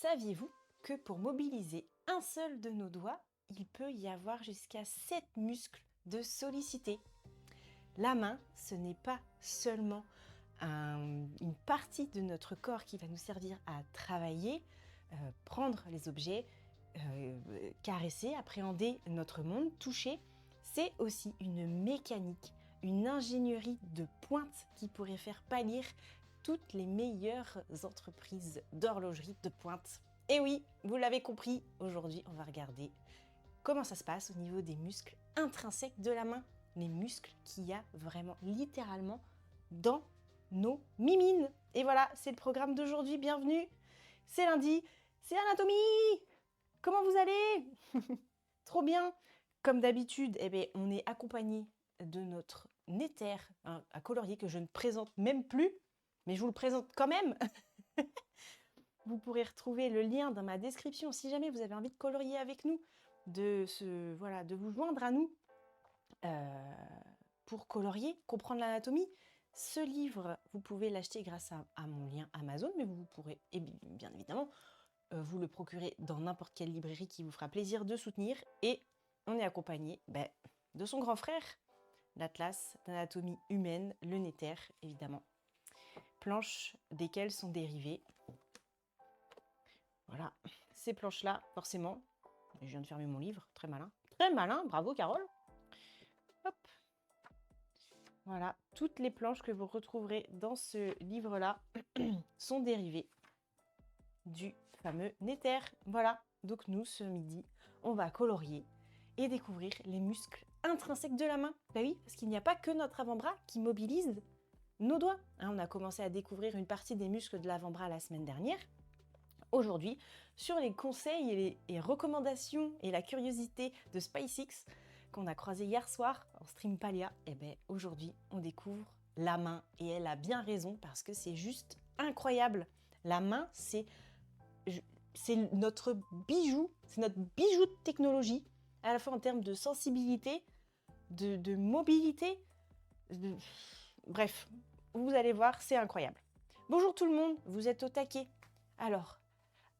Saviez-vous que pour mobiliser un seul de nos doigts, il peut y avoir jusqu'à 7 muscles de sollicité? La main, ce n'est pas seulement une partie de notre corps qui va nous servir à travailler, prendre les objets, caresser, appréhender notre monde, toucher. C'est aussi une mécanique, une ingénierie de pointe qui pourrait faire pâlir toutes les meilleures entreprises d'horlogerie de pointe. Et oui, vous l'avez compris, aujourd'hui on va regarder comment ça se passe au niveau des muscles intrinsèques de la main, les muscles qu'il y a vraiment littéralement dans nos mimines. Et voilà, c'est le programme d'aujourd'hui, bienvenue. C'est lundi, c'est Anatomie. Comment vous allez? Trop bien. Comme d'habitude, on est accompagné de notre Néther à colorier que je ne présente même plus, mais je vous le présente quand même. Vous pourrez retrouver le lien dans ma description si jamais vous avez envie de colorier avec nous, de vous joindre à nous pour colorier, comprendre l'anatomie. Ce livre, vous pouvez l'acheter grâce à mon lien Amazon, mais vous pourrez bien évidemment vous le procurer dans n'importe quelle librairie qui vous fera plaisir de soutenir. Et on est accompagné de son grand frère, l'Atlas d'anatomie humaine, le Néther, évidemment. Planches desquelles sont dérivées. Voilà, ces planches-là, forcément. Je viens de fermer mon livre, très malin. Très malin, bravo Carole. Hop. Voilà, toutes les planches que vous retrouverez dans ce livre-là sont dérivées du fameux Néther. Voilà, donc nous, ce midi, on va colorier et découvrir les muscles intrinsèques de la main. Bah oui, parce qu'il n'y a pas que notre avant-bras qui mobilise nos doigts. On a commencé à découvrir une partie des muscles de l'avant-bras la semaine dernière. Aujourd'hui, sur les conseils et les recommandations et la curiosité de SpaceX qu'on a croisé hier soir en stream Palia, aujourd'hui, on découvre la main. Et elle a bien raison parce que c'est juste incroyable. La main, c'est notre bijou, c'est notre bijou de technologie, à la fois en termes de sensibilité, de mobilité. Bref, vous allez voir, c'est incroyable. Bonjour tout le monde, vous êtes au taquet. Alors,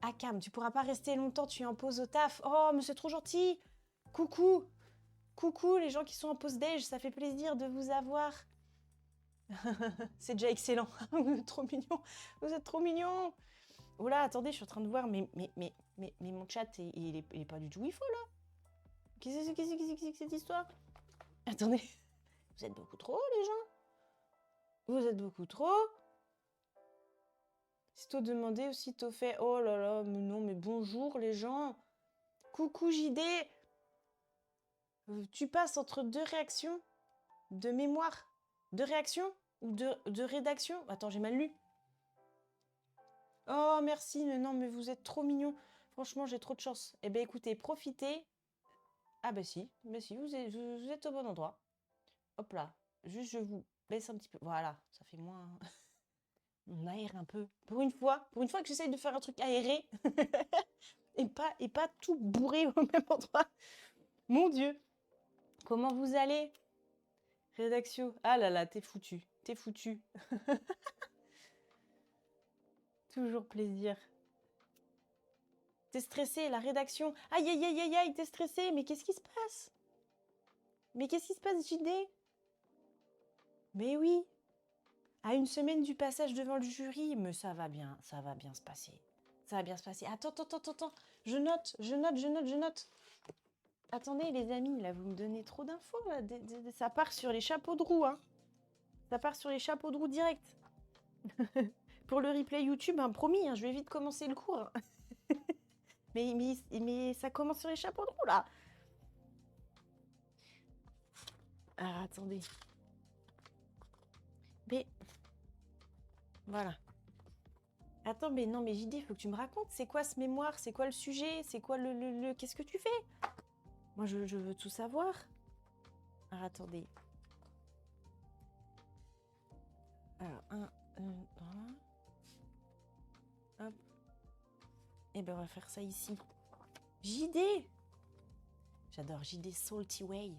Akam, tu pourras pas rester longtemps, tu es en pause au taf. Oh, mais c'est trop gentil. Coucou. Coucou les gens qui sont en pause déj, ça fait plaisir de vous avoir. C'est déjà excellent. Vous êtes trop mignons. Vous êtes trop mignons. Oh là, attendez, je suis en train de voir, mais mon chat, il est pas du tout où il faut, là. Qu'est-ce que cette histoire? Attendez. Vous êtes beaucoup trop, les gens. Vous êtes beaucoup trop. Sitôt demandé, aussitôt fait. Oh là là, mais non, mais bonjour, les gens. Coucou, JD. Tu passes entre deux réactions de mémoire. De réaction ou de rédaction? Attends, j'ai mal lu. Oh, merci, mais non, mais vous êtes trop mignons. Franchement, j'ai trop de chance. Eh bien, écoutez, profitez. Ah bah si, vous êtes au bon endroit. Hop là, juste je vous laisse un petit peu. Voilà, ça fait moins... On aère un peu. Pour une fois que j'essaye de faire un truc aéré et pas tout bourré au même endroit. Mon Dieu, comment vous allez? Rédaction. Ah là là, t'es foutu. T'es foutu. Toujours plaisir. T'es stressé, la rédaction. Aïe, aïe, aïe, aïe, aïe, t'es stressé. Mais qu'est-ce qui se passe? Mais qu'est-ce qui se passe, JD? Mais oui. À une semaine du passage devant le jury, mais ça va bien se passer. Ça va bien se passer. Attends. Je note. Attendez, les amis, là, vous me donnez trop d'infos, là. Ça part sur les chapeaux de roue, hein. Ça part sur les chapeaux de roue direct. Pour le replay YouTube, promis, je vais vite commencer le cours. mais ça commence sur les chapeaux de roue, là. Ah, attendez. Mais... Voilà. Attends, mais non, mais JD, il faut que tu me racontes. C'est quoi ce mémoire? C'est quoi le sujet? C'est quoi le... Qu'est-ce que tu fais? Moi, je veux tout savoir. Alors, attendez. Alors, voilà. Hop. Et ben, on va faire ça ici. JD! J'adore JD Salty Way.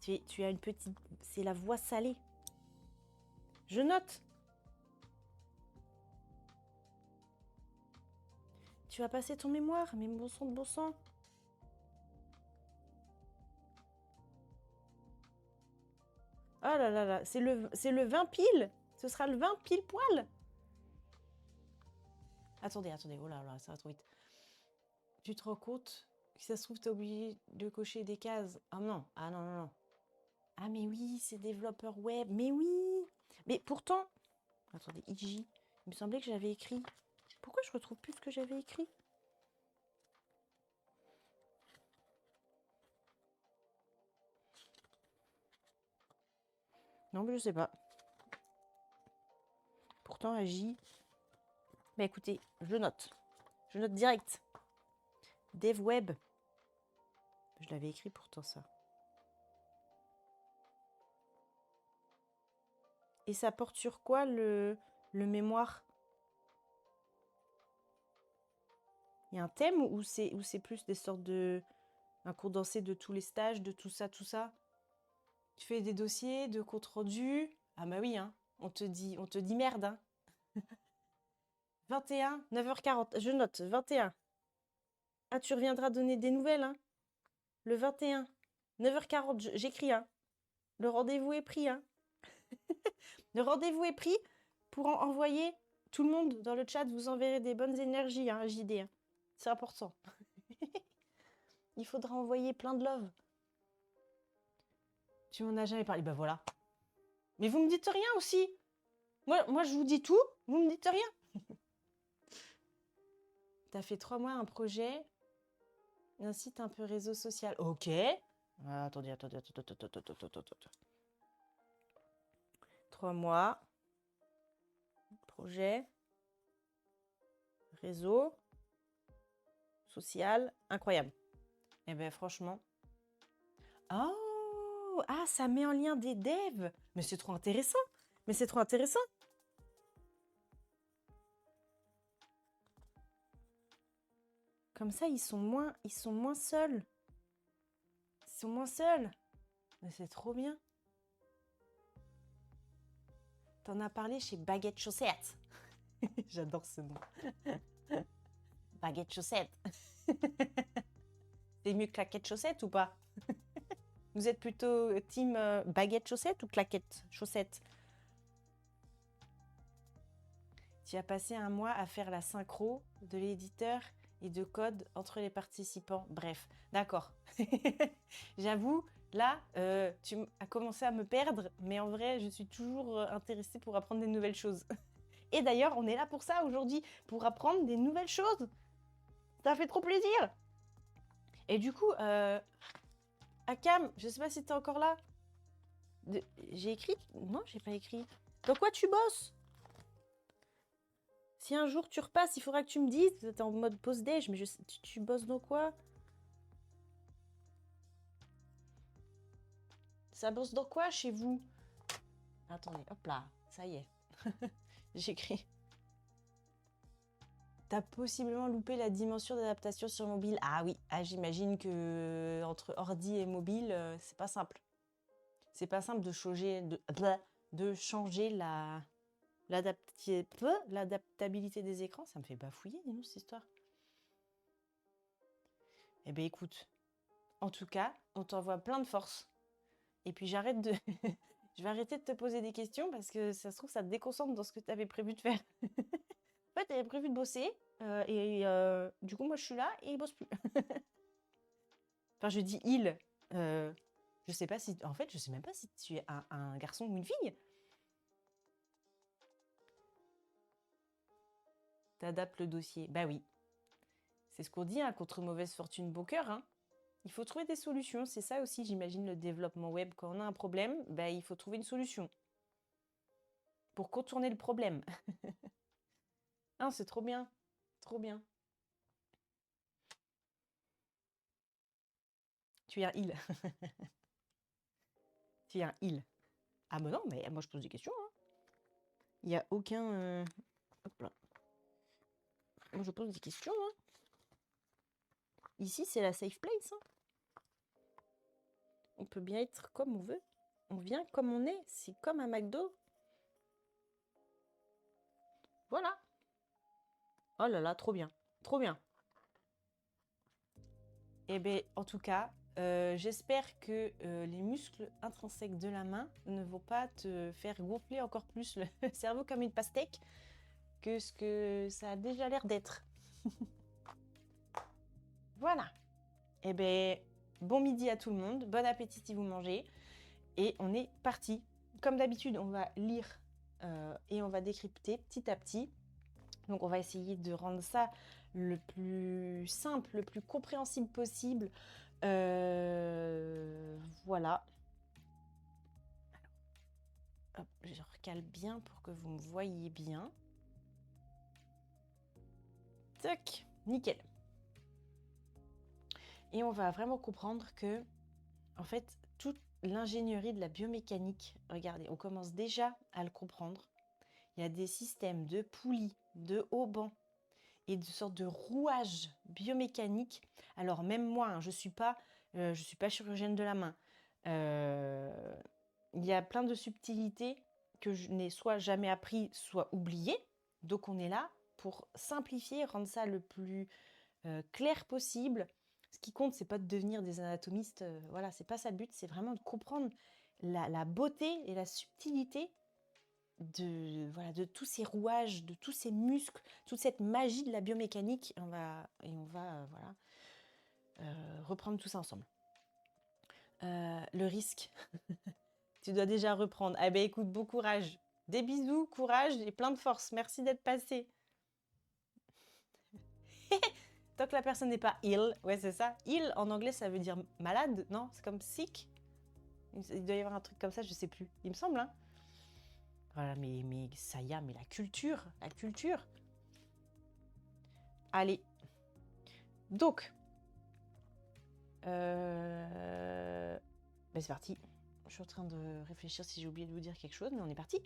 Tu as une petite... C'est la voix salée. Je note. tu vas passer ton mémoire. Mais bon sang de bon sang. Oh là là là, c'est le 20 pile. Ce sera le 20 pile poil. Attendez, oh là là, ça va trop vite. Tu te rends compte que ça se trouve, t'es obligé de cocher des cases. Ah non, ah non, non, non. Ah mais oui, c'est développeur web. Mais oui. Mais pourtant, attendez, IJ, il me semblait que j'avais écrit. Pourquoi je retrouve plus ce que j'avais écrit? Non, mais je sais pas. Pourtant, AJ. Bah écoutez, je note. Je note direct. Dev web. Je l'avais écrit pourtant ça. Et ça porte sur quoi le mémoire? Il y a un thème ou c'est plus des sortes de... un condensé de tous les stages, de tout ça, tout ça? Tu fais des dossiers de compte rendu. Ah bah oui, hein. On te dit merde, hein. 21, 9h40. Je note, 21. Ah, tu reviendras donner des nouvelles, hein. Le 21, 9h40, j'écris, hein. Le rendez-vous est pris, hein. Le rendez-vous est pris pour envoyer tout le monde dans le chat. Vous enverrez des bonnes énergies, hein, JD. Hein. C'est important. Il faudra envoyer plein de love. Tu m'en as jamais parlé. Ben voilà. Mais vous me dites rien aussi. Moi, je vous dis tout. Vous me dites rien. T'as fait 3 mois un projet, un site un peu réseau social. Ok. Attendez. 3 mois. Projet. Réseau. Social. Incroyable. Eh ben franchement. Oh, ah, ça met en lien des devs. Mais c'est trop intéressant. Mais c'est trop intéressant. Comme ça, ils sont moins seuls. Ils sont moins seuls. Mais c'est trop bien. T'en as parlé chez Baguette Chaussette. J'adore ce nom. Baguette Chaussette. C'est mieux que Claquette Chaussette ou pas? Vous êtes plutôt team Baguette Chaussette ou Claquette Chaussette? Tu as passé un mois à faire la synchro de l'éditeur et de code entre les participants. Bref, d'accord. J'avoue, là, tu as commencé à me perdre, mais en vrai, je suis toujours intéressée pour apprendre des nouvelles choses. Et d'ailleurs, on est là pour ça aujourd'hui, pour apprendre des nouvelles choses. Ça fait trop plaisir. Et du coup, Akam, je sais pas si t'es encore là. J'ai écrit? Non, j'ai pas écrit. Dans quoi tu bosses? Si un jour tu repasses, il faudra que tu me dises. T'es en mode post-déj, mais tu bosses dans quoi? Ça bosse dans quoi chez vous? Attendez, hop là, ça y est. J'écris. T'as possiblement loupé la dimension d'adaptation sur mobile. Ah oui, ah, j'imagine que entre ordi et mobile, c'est pas simple. C'est pas simple de changer l'adaptabilité des écrans. Ça me fait bafouiller, dis-nous, cette histoire. Eh bien, écoute, en tout cas, on t'envoie plein de force. Et puis, je vais arrêter de te poser des questions parce que ça se trouve, ça te déconcentre dans ce que tu avais prévu de faire. En fait, tu avais prévu de bosser du coup, moi, je suis là et il bosse plus. Enfin, je dis il. Je sais pas si... En fait, je sais même pas si tu es un garçon ou une fille. T'adaptes le dossier. Bah oui. C'est ce qu'on dit, hein, contre mauvaise fortune, bon cœur. Hein. Il faut trouver des solutions. C'est ça aussi, j'imagine, le développement web. Quand on a un problème, bah, il faut trouver une solution. Pour contourner le problème. Ah, c'est trop bien. Trop bien. Tu es un il. Tu es un il. Ah bah non, mais moi je pose des questions. Hein. Il n'y a aucun... Hop là. Moi je pose des questions. Hein. Ici, c'est la safe place. Hein. On peut bien être comme on veut. On vient comme on est. C'est comme un McDo. Voilà. Oh là là, trop bien. Trop bien. Et bien, en tout cas, j'espère que les muscles intrinsèques de la main ne vont pas te faire gonfler encore plus le cerveau comme une pastèque que ce que ça a déjà l'air d'être. Voilà. Et bien, bon midi à tout le monde, bon appétit si vous mangez. Et on est parti. Comme d'habitude, on va lire et on va décrypter petit à petit. Donc on va essayer de rendre ça le plus simple, le plus compréhensible possible. Voilà. Hop, je recale bien pour que vous me voyiez bien. Tac, nickel. Et on va vraiment comprendre que, en fait, toute l'ingénierie de la biomécanique, regardez, on commence déjà à le comprendre. Il y a des systèmes de poulies, de haubans et de sortes de rouages biomécaniques. Alors même moi, hein, je suis pas chirurgienne de la main. Il y a plein de subtilités que je n'ai soit jamais appris, soit oubliées. Donc on est là pour simplifier, rendre ça le plus clair possible. Ce qui compte, c'est pas de devenir des anatomistes. Voilà, c'est pas ça le but. C'est vraiment de comprendre la beauté et la subtilité de tous ces rouages, de tous ces muscles, toute cette magie de la biomécanique. On va reprendre tout ça ensemble. Le risque, tu dois déjà reprendre. Ah ben écoute, bon courage. Des bisous, courage et plein de force. Merci d'être passé. Tant que la personne n'est pas ill, ouais c'est ça. Ill en anglais ça veut dire malade, non? C'est comme sick. Il doit y avoir un truc comme ça, je sais plus. Il me semble, hein. Voilà, mais ça y a, mais la culture. Allez. Donc, ben c'est parti. Je suis en train de réfléchir si j'ai oublié de vous dire quelque chose, mais on est parti.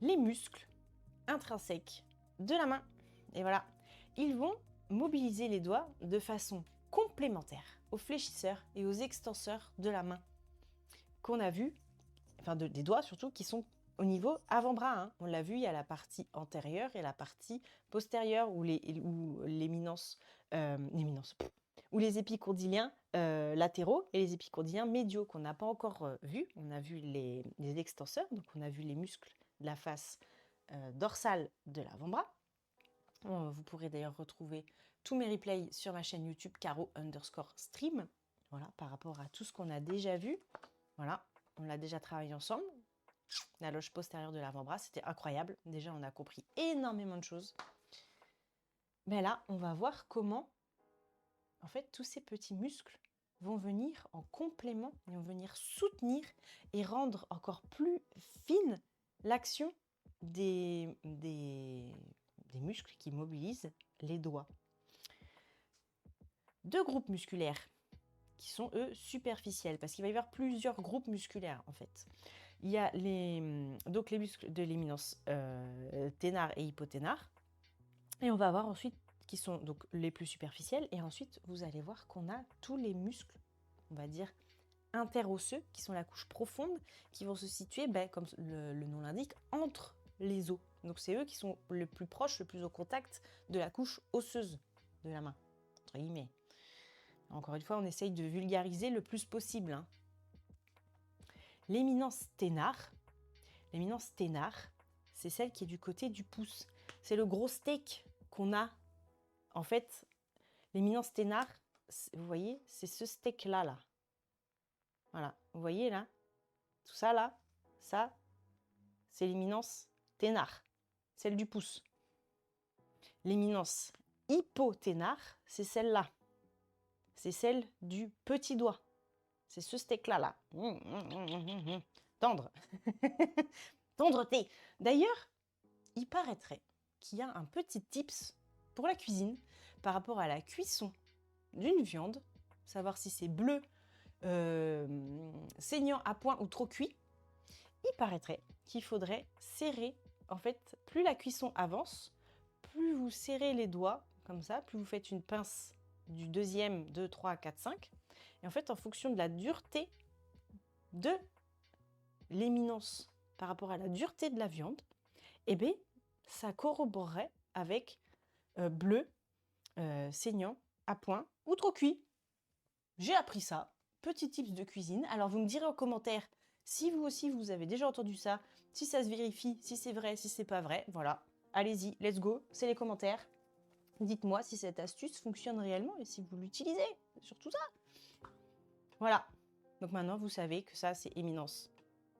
Les muscles intrinsèques de la main. Et voilà. Ils vont mobiliser les doigts de façon complémentaire aux fléchisseurs et aux extenseurs de la main qu'on a vu, enfin des doigts surtout, qui sont au niveau avant-bras. Hein. On l'a vu, il y a la partie antérieure et la partie postérieure où l'éminence, ou les épicondyliens latéraux et les épicondyliens médiaux qu'on n'a pas encore vus. On a vu les extenseurs, donc on a vu les muscles de la face dorsale de l'avant-bras. Vous pourrez d'ailleurs retrouver tous mes replays sur ma chaîne YouTube Caro_stream. Voilà, par rapport à tout ce qu'on a déjà vu. Voilà, on l'a déjà travaillé ensemble. La loge postérieure de l'avant-bras, c'était incroyable. Déjà, on a compris énormément de choses. Mais là, on va voir comment, en fait, tous ces petits muscles vont venir en complément, et vont venir soutenir et rendre encore plus fine l'action des muscles qui mobilisent les doigts. Deux groupes musculaires qui sont, eux, superficiels, parce qu'il va y avoir plusieurs groupes musculaires, en fait. Il y a les muscles de l'éminence ténar et hypoténar. Et on va voir ensuite qui sont donc les plus superficiels. Et ensuite, vous allez voir qu'on a tous les muscles, on va dire, interosseux, qui sont la couche profonde, qui vont se situer, comme le nom l'indique, entre les os. Donc c'est eux qui sont le plus proches, le plus au contact de la couche osseuse de la main, entre guillemets. Encore une fois, on essaye de vulgariser le plus possible. Hein. L'éminence ténar, c'est celle qui est du côté du pouce. C'est le gros steak qu'on a. En fait, l'éminence ténar, vous voyez, c'est ce steak-là, là. Voilà, vous voyez, là, tout ça, là, ça, c'est l'éminence ténar, celle du pouce. L'éminence hypoténar, c'est celle-là. C'est celle du petit doigt. C'est ce steak-là, là. Tendre. Tendreté. D'ailleurs, il paraîtrait qu'il y a un petit tips pour la cuisine par rapport à la cuisson d'une viande, savoir si c'est bleu, saignant à point ou trop cuit. Il paraîtrait qu'il faudrait serrer, en fait, plus la cuisson avance, plus vous serrez les doigts, comme ça, plus vous faites une pince du 2e, 2, 3, 4, 5. Et en fait, en fonction de la dureté de l'éminence par rapport à la dureté de la viande, eh bien, ça corroborerait avec bleu, saignant à point ou trop cuit. J'ai appris ça. Petit tips de cuisine. Alors vous me direz en commentaire si vous aussi vous avez déjà entendu ça, si ça se vérifie, si c'est vrai, si c'est pas vrai. Voilà. Allez-y, let's go. C'est les commentaires. Dites-moi si cette astuce fonctionne réellement et si vous l'utilisez. Surtout ça. Voilà. Donc maintenant vous savez que ça c'est éminence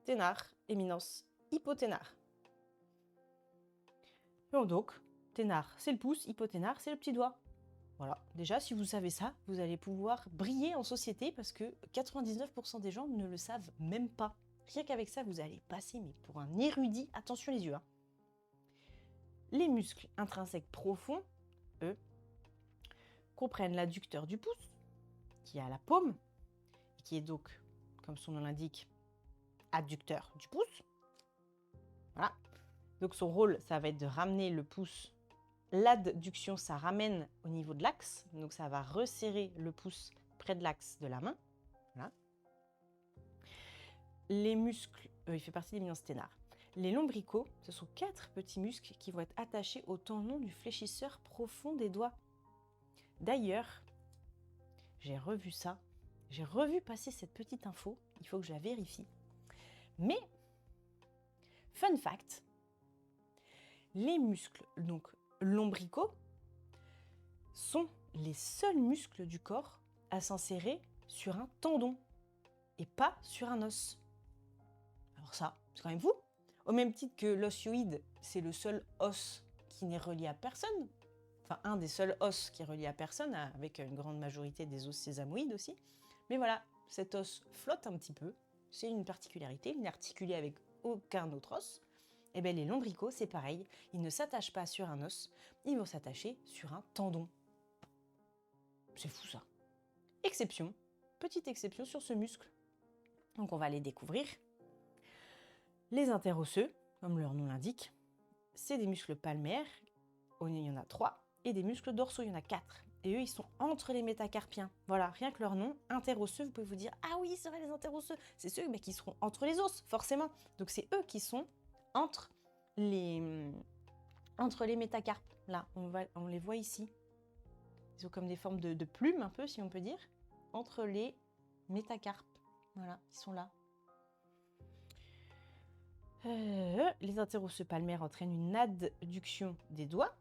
ténard, éminence hypoténard. Donc, ténard c'est le pouce, hypoténard c'est le petit doigt. Voilà, déjà si vous savez ça, vous allez pouvoir briller en société parce que 99% des gens ne le savent même pas. Rien qu'avec ça, vous allez passer mais pour un érudit. Attention les yeux. Hein. Les muscles intrinsèques profonds, eux, comprennent l'adducteur du pouce, qui est à la paume, et qui est donc, comme son nom l'indique, adducteur du pouce. Voilà. Donc son rôle, ça va être de ramener le pouce. L'adduction, ça ramène au niveau de l'axe, donc ça va resserrer le pouce près de l'axe de la main. Voilà. Les muscles, il fait partie des l'éminence ténard. Les lombricaux, ce sont 4 petits muscles qui vont être attachés au tendon du fléchisseur profond des doigts. D'ailleurs, j'ai revu ça, j'ai revu passer cette petite info, il faut que je la vérifie. Mais, fun fact, les muscles donc lombricaux sont les seuls muscles du corps à s'insérer sur un tendon et pas sur un os. Alors ça, c'est quand même fou. Au même titre que l'os hyoïde, c'est le seul os qui n'est relié à personne. Enfin, un des seuls os qui est relié à personne, avec une grande majorité des os sésamoïdes aussi. Mais voilà, cet os flotte un petit peu. C'est une particularité, il n'est articulé avec aucun autre os. Et bien les lombricaux, c'est pareil. Ils ne s'attachent pas sur un os, ils vont s'attacher sur un tendon. C'est fou ça. Exception, petite exception sur ce muscle. Donc on va les découvrir. Les interosseux, comme leur nom l'indique, c'est des muscles palmaires, il y en a 3, et des muscles dorsaux, il y en a 4. Et eux, ils sont entre les métacarpiens. Voilà, rien que leur nom, interosseux, vous pouvez vous dire « Ah oui, c'est vrai, les interosseux !» C'est ceux qui seront entre les os, forcément. Donc c'est eux qui sont entre les métacarpes. Là, on les voit ici. Ils ont comme des formes de plumes, un peu, si on peut dire, entre les métacarpes. Voilà, ils sont là. Les interosseux palmaires entraînent une adduction des doigts.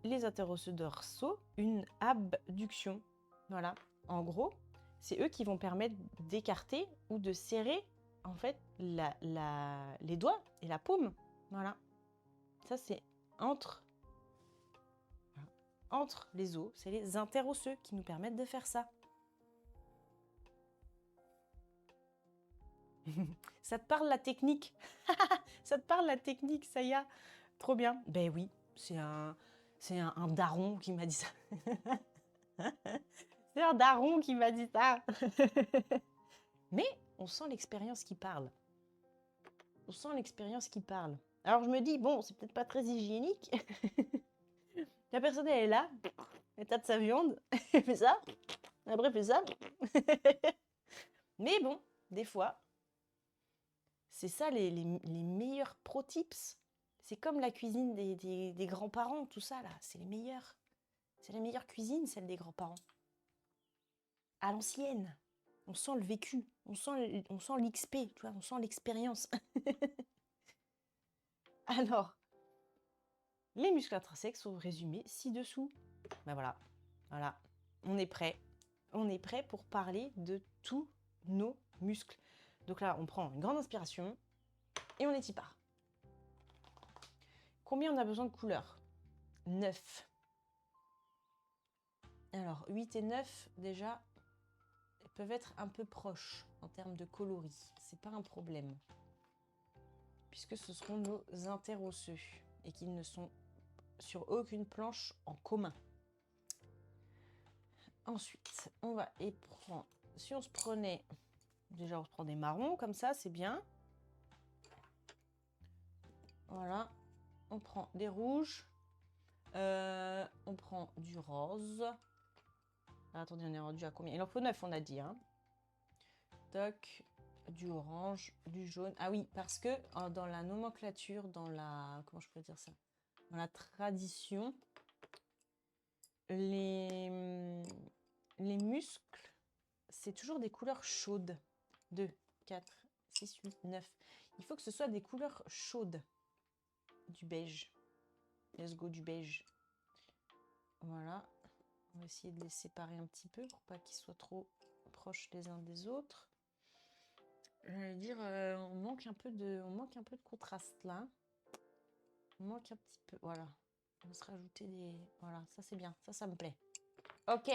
Les interosseux dorsaux, une abduction. Voilà, en gros, c'est eux qui vont permettre d'écarter ou de serrer en fait les doigts et la paume. Voilà, ça c'est entre les os, c'est les interosseux qui nous permettent de faire ça. Ça te parle la technique? Ça te parle la technique, ça y est? Trop bien. Ben oui, c'est un daron qui m'a dit ça. C'est un daron qui m'a dit ça. Mais on sent l'expérience qui parle. On sent l'expérience qui parle. Alors je me dis, bon, c'est peut-être pas très hygiénique. La personne, elle est là, elle tape sa viande, elle fait ça, après elle fait ça. Mais bon, des fois, c'est ça les meilleurs pro tips. C'est comme la cuisine des grands-parents, tout ça là, c'est les meilleurs. C'est la meilleure cuisine, celle des grands-parents. À l'ancienne. On sent le vécu, on sent l'XP, tu vois, on sent l'expérience. Alors, les muscles intrinsèques sont résumés ci-dessous. Ben voilà, on est prêt. On est prêt pour parler de tous nos muscles. Donc là, on prend une grande inspiration et on est y part. Combien on a besoin de couleurs? 9. Alors, 8 et 9, déjà, elles peuvent être un peu proches en termes de coloris. C'est pas un problème. Puisque ce seront nos interosseux et qu'ils ne sont sur aucune planche en commun. Ensuite, on va prendre, si on se prenait, déjà on se prend des marrons comme ça, c'est bien. Voilà, on prend des rouges, on prend du rose. Ah, attendez, on est rendu à combien? Il en faut 9, on a dit. Hein. Toc, du orange, du jaune. Ah oui, parce que dans la nomenclature, dans la... Comment je pourrais dire ça? Dans la tradition, les muscles, c'est toujours des couleurs chaudes. 2, 4, 6, 8, 9. Il faut que ce soit des couleurs chaudes. Du beige. Let's go du beige. Voilà. On va essayer de les séparer un petit peu pour pas qu'ils soient trop proches les uns des autres. J'allais dire, on manque un peu de contraste là. On manque un petit peu. Voilà. On va se rajouter des... Voilà, ça c'est bien. Ça me plaît. Ok.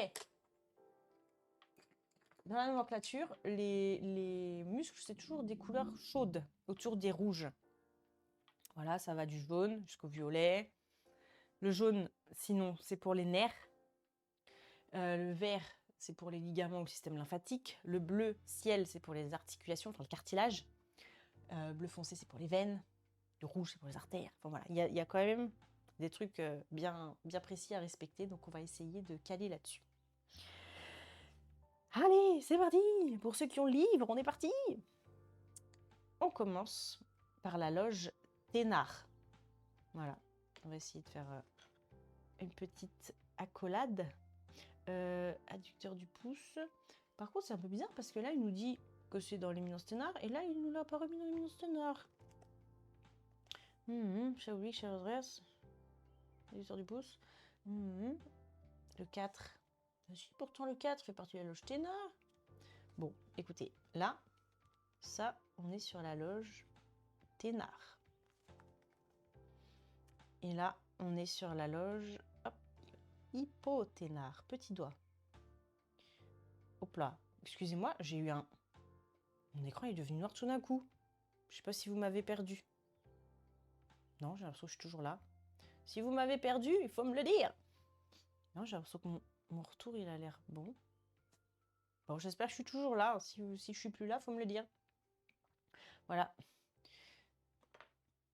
Dans la nomenclature, les muscles, c'est toujours des couleurs chaudes autour des rouges. Voilà, ça va du jaune jusqu'au violet. Le jaune, sinon, c'est pour les nerfs. Le vert, c'est pour les ligaments ou le système lymphatique. Le bleu ciel, c'est pour les articulations, enfin le cartilage. Bleu foncé, c'est pour les veines. Le rouge, c'est pour les artères. Enfin voilà, il y a quand même des trucs bien précis à respecter. Donc on va essayer de caler là-dessus. Allez, c'est parti! Pour ceux qui ont le livre, on est parti! On commence par la loge Thénard. Voilà, on va essayer de faire une petite accolade. Adducteur du pouce. Par contre, c'est un peu bizarre parce que là, il nous dit que c'est dans l'éminence Thénard et là, il ne nous l'a pas remis dans l'éminence Thénard. Chat oblique, chat adresse. Adducteur du pouce. Le 4. Si, pourtant, le 4 fait partie de la loge Thénard. Bon, écoutez, là, ça, on est sur la loge Thénard. Et là, on est sur la loge Hypothénard. Petit doigt. Hop là. Excusez-moi, j'ai eu un... Mon écran est devenu noir tout d'un coup. Je sais pas si vous m'avez perdu. Non, j'ai l'impression que je suis toujours là. Si vous m'avez perdu, il faut me le dire. Non, j'ai l'impression que mon retour, il a l'air bon. Bon, j'espère que je suis toujours là. Si je suis plus là, il faut me le dire. Voilà.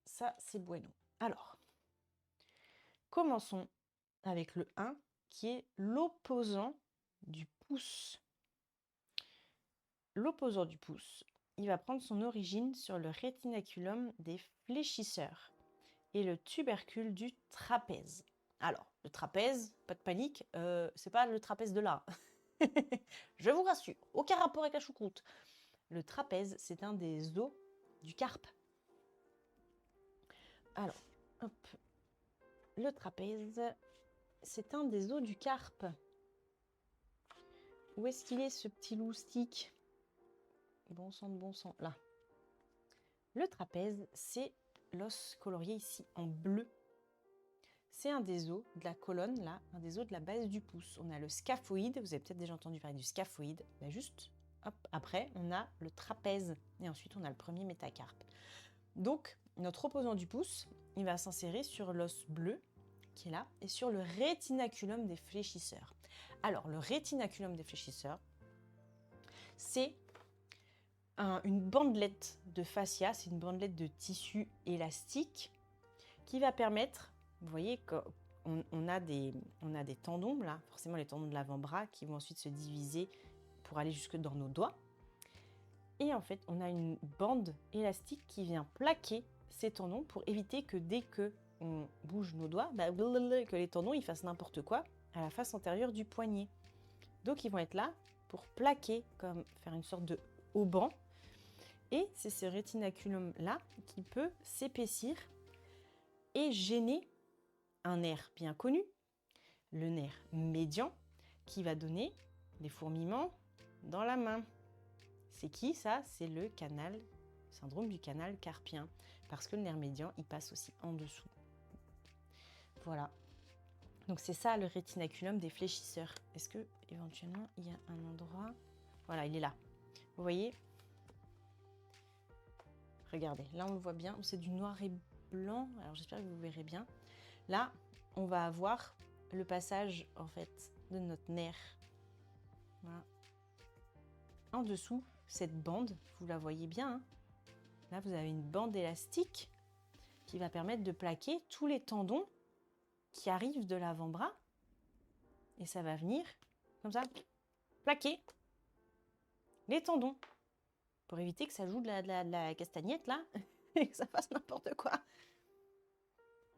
Ça, c'est bueno. Alors, commençons avec le 1, qui est l'opposant du pouce. L'opposant du pouce, il va prendre son origine sur le rétinaculum des fléchisseurs et le tubercule du trapèze. Alors, le trapèze, pas de panique, c'est pas le trapèze de là. Je vous rassure, aucun rapport avec la choucroute. Le trapèze, c'est un des os du carpe. Alors, hop. Le trapèze, c'est un des os du carpe. Où est-ce qu'il est, ce petit loustic? Bon sang de bon sang, là. Le trapèze, c'est l'os colorié ici en bleu. C'est un des os de la colonne, là, un des os de la base du pouce. On a le scaphoïde, vous avez peut-être déjà entendu parler du scaphoïde. Ben juste, hop, après, on a le trapèze. Et ensuite, on a le premier métacarpe. Donc, notre opposant du pouce, il va s'insérer sur l'os bleu, qui est là, et sur le rétinaculum des fléchisseurs. Alors, le rétinaculum des fléchisseurs, c'est une bandelette de fascia, c'est une bandelette de tissu élastique qui va permettre, vous voyez qu'on a des tendons là, forcément les tendons de l'avant-bras qui vont ensuite se diviser pour aller jusque dans nos doigts. Et en fait, on a une bande élastique qui vient plaquer ces tendons pour éviter que dès que on bouge nos doigts, que les tendons ils fassent n'importe quoi à la face antérieure du poignet. Donc ils vont être là pour plaquer, comme faire une sorte de haubans. Et c'est ce rétinaculum-là qui peut s'épaissir et gêner un nerf bien connu, le nerf médian, qui va donner des fourmillements dans la main. C'est qui ça? C'est le syndrome du canal carpien, parce que le nerf médian, il passe aussi en dessous. Voilà. Donc c'est ça le rétinaculum des fléchisseurs. Est-ce que éventuellement il y a un endroit? Voilà, il est là. Vous voyez? Regardez, là on le voit bien, c'est du noir et blanc, alors j'espère que vous verrez bien. Là, on va avoir le passage en fait de notre nerf. Voilà. En dessous, cette bande, vous la voyez bien, hein. Là, vous avez une bande élastique qui va permettre de plaquer tous les tendons qui arrivent de l'avant-bras. Et ça va venir, comme ça, plaquer les tendons. Pour éviter que ça joue de la castagnette, là, et que ça fasse n'importe quoi.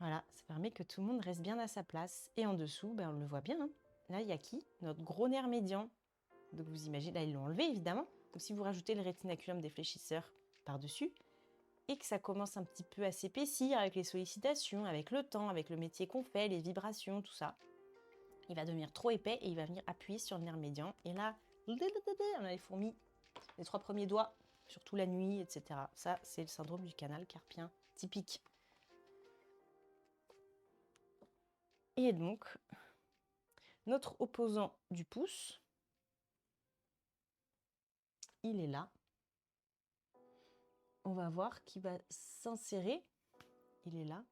Voilà, ça permet que tout le monde reste bien à sa place. Et en dessous, ben, on le voit bien, hein. Là, il y a qui? Notre gros nerf médian. Donc vous imaginez, là, ils l'ont enlevé, évidemment. Donc si vous rajoutez le rétinaculum défléchisseur par-dessus, et que ça commence un petit peu à s'épaissir avec les sollicitations, avec le temps, avec le métier qu'on fait, les vibrations, tout ça, il va devenir trop épais et il va venir appuyer sur le nerf médian. Et là, on a les fourmis, les 3 premiers doigts, surtout la nuit, etc. Ça, c'est le syndrome du canal carpien typique. Et donc, notre opposant du pouce, il est là. On va voir qu'il va s'insérer, il est là,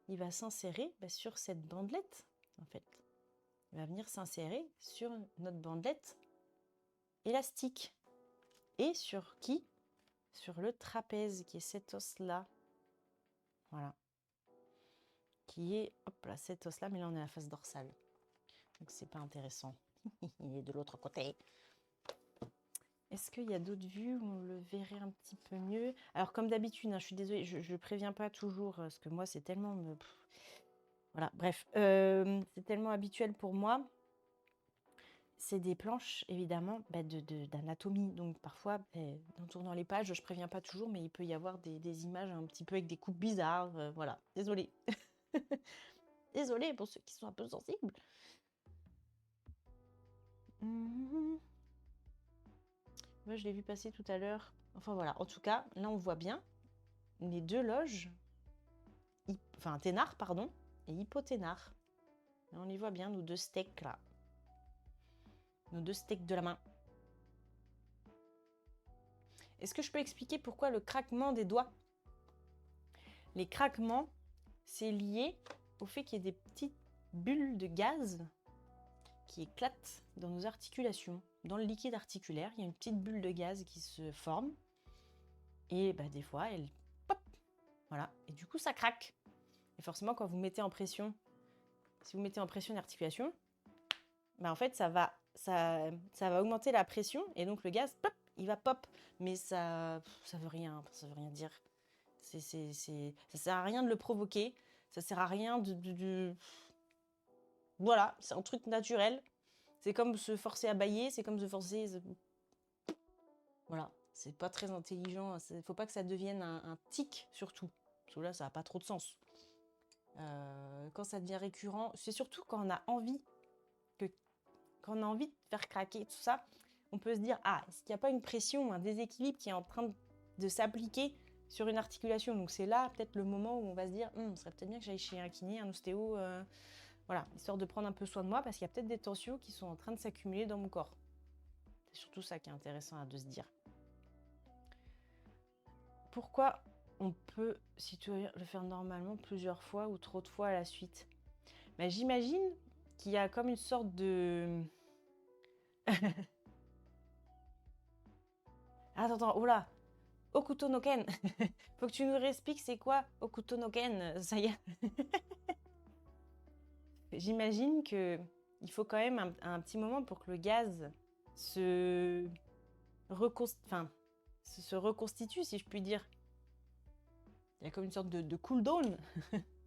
il va s'insérer sur cette bandelette, en fait. Il va venir s'insérer sur notre bandelette élastique. Et sur qui? Sur le trapèze, qui est cet os-là. Voilà. Qui est, hop là, cet os-là, mais là on est à la face dorsale. Donc c'est pas intéressant. Il est de l'autre côté. Est-ce qu'il y a d'autres vues où on le verrait un petit peu mieux? Alors comme d'habitude, hein, je suis désolée, je préviens pas toujours, parce que moi c'est tellement... Voilà, bref, c'est tellement habituel pour moi. C'est des planches, évidemment, d'anatomie. Donc parfois, en tournant les pages, je préviens pas toujours, mais il peut y avoir des images un petit peu avec des coupes bizarres. Voilà, désolée. Désolée pour ceux qui sont un peu sensibles. Moi, je l'ai vu passer tout à l'heure. Enfin voilà, en tout cas, là on voit bien les deux loges, enfin ténard, pardon, et hypoténard. Là, on les voit bien, nos deux steaks là. Nos deux steaks de la main. Est-ce que je peux expliquer pourquoi le craquement des doigts? Les craquements, c'est lié au fait qu'il y ait des petites bulles de gaz qui éclatent dans nos articulations. Dans le liquide articulaire, il y a une petite bulle de gaz qui se forme. Et des fois, elle pop, voilà. Et du coup, ça craque. Et forcément, quand vous mettez en pression, si vous mettez en pression une articulation, en fait, ça va augmenter la pression. Et donc, le gaz, pop, il va pop. Mais ça veut rien dire. Ça sert à rien de le provoquer. Ça sert à rien Voilà, c'est un truc naturel. C'est comme se forcer à bailler, c'est comme se forcer... Voilà, c'est pas très intelligent. Il faut pas que ça devienne un tic, surtout. Parce que là, ça n'a pas trop de sens. Quand ça devient récurrent, c'est surtout quand on a envie quand on a envie de faire craquer tout ça, on peut se dire, est-ce qu'il n'y a pas une pression, un déséquilibre qui est en train de s'appliquer sur une articulation? Donc c'est là peut-être le moment où on va se dire, ce serait peut-être bien que j'aille chez un kiné, un ostéo, voilà, histoire de prendre un peu soin de moi, parce qu'il y a peut-être des tensions qui sont en train de s'accumuler dans mon corps. C'est surtout ça qui est intéressant de se dire. Pourquoi on peut, si tu veux, le faire normalement plusieurs fois ou trop de fois à la suite? J'imagine qu'il y a comme une sorte de... Attends, oh là, Okuto no Ken. Faut que tu nous réexpliques c'est quoi Okuto no Ken, ça y est. J'imagine que il faut quand même un petit moment pour que le gaz se reconstitue, si je puis dire. Il y a comme une sorte de cool down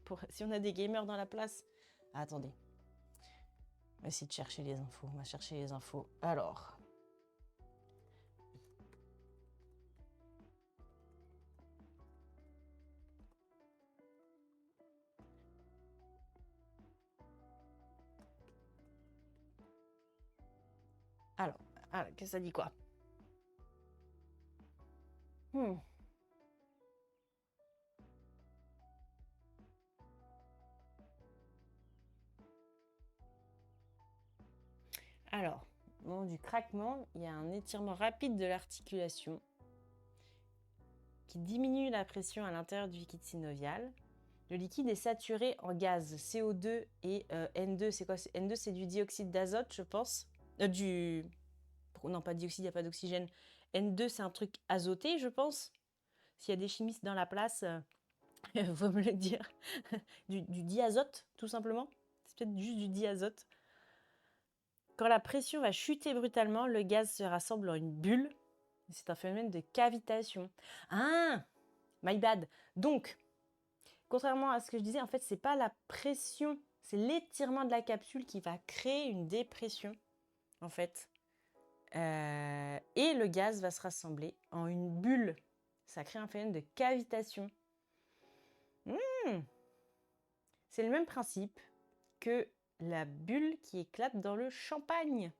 pour si on a des gamers dans la place. Attendez. On va essayer de chercher les infos. On va chercher les infos. Alors. Qu'est-ce que ça dit quoi? Alors, au moment du craquement, il y a un étirement rapide de l'articulation qui diminue la pression à l'intérieur du liquide synovial. Le liquide est saturé en gaz CO2 et N2. C'est quoi? N2, c'est du dioxyde d'azote, je pense. Non, pas de dioxyde, il n'y a pas d'oxygène. N2, c'est un truc azoté, je pense. S'il y a des chimistes dans la place, faut me le dire. du diazote, tout simplement. C'est peut-être juste du diazote. Quand la pression va chuter brutalement, le gaz se rassemble en une bulle. C'est un phénomène de cavitation. My bad. Donc, contrairement à ce que je disais, en fait, c'est pas la pression, c'est l'étirement de la capsule qui va créer une dépression, en fait. Et le gaz va se rassembler en une bulle. Ça crée un phénomène de cavitation. C'est le même principe que la bulle qui éclate dans le champagne.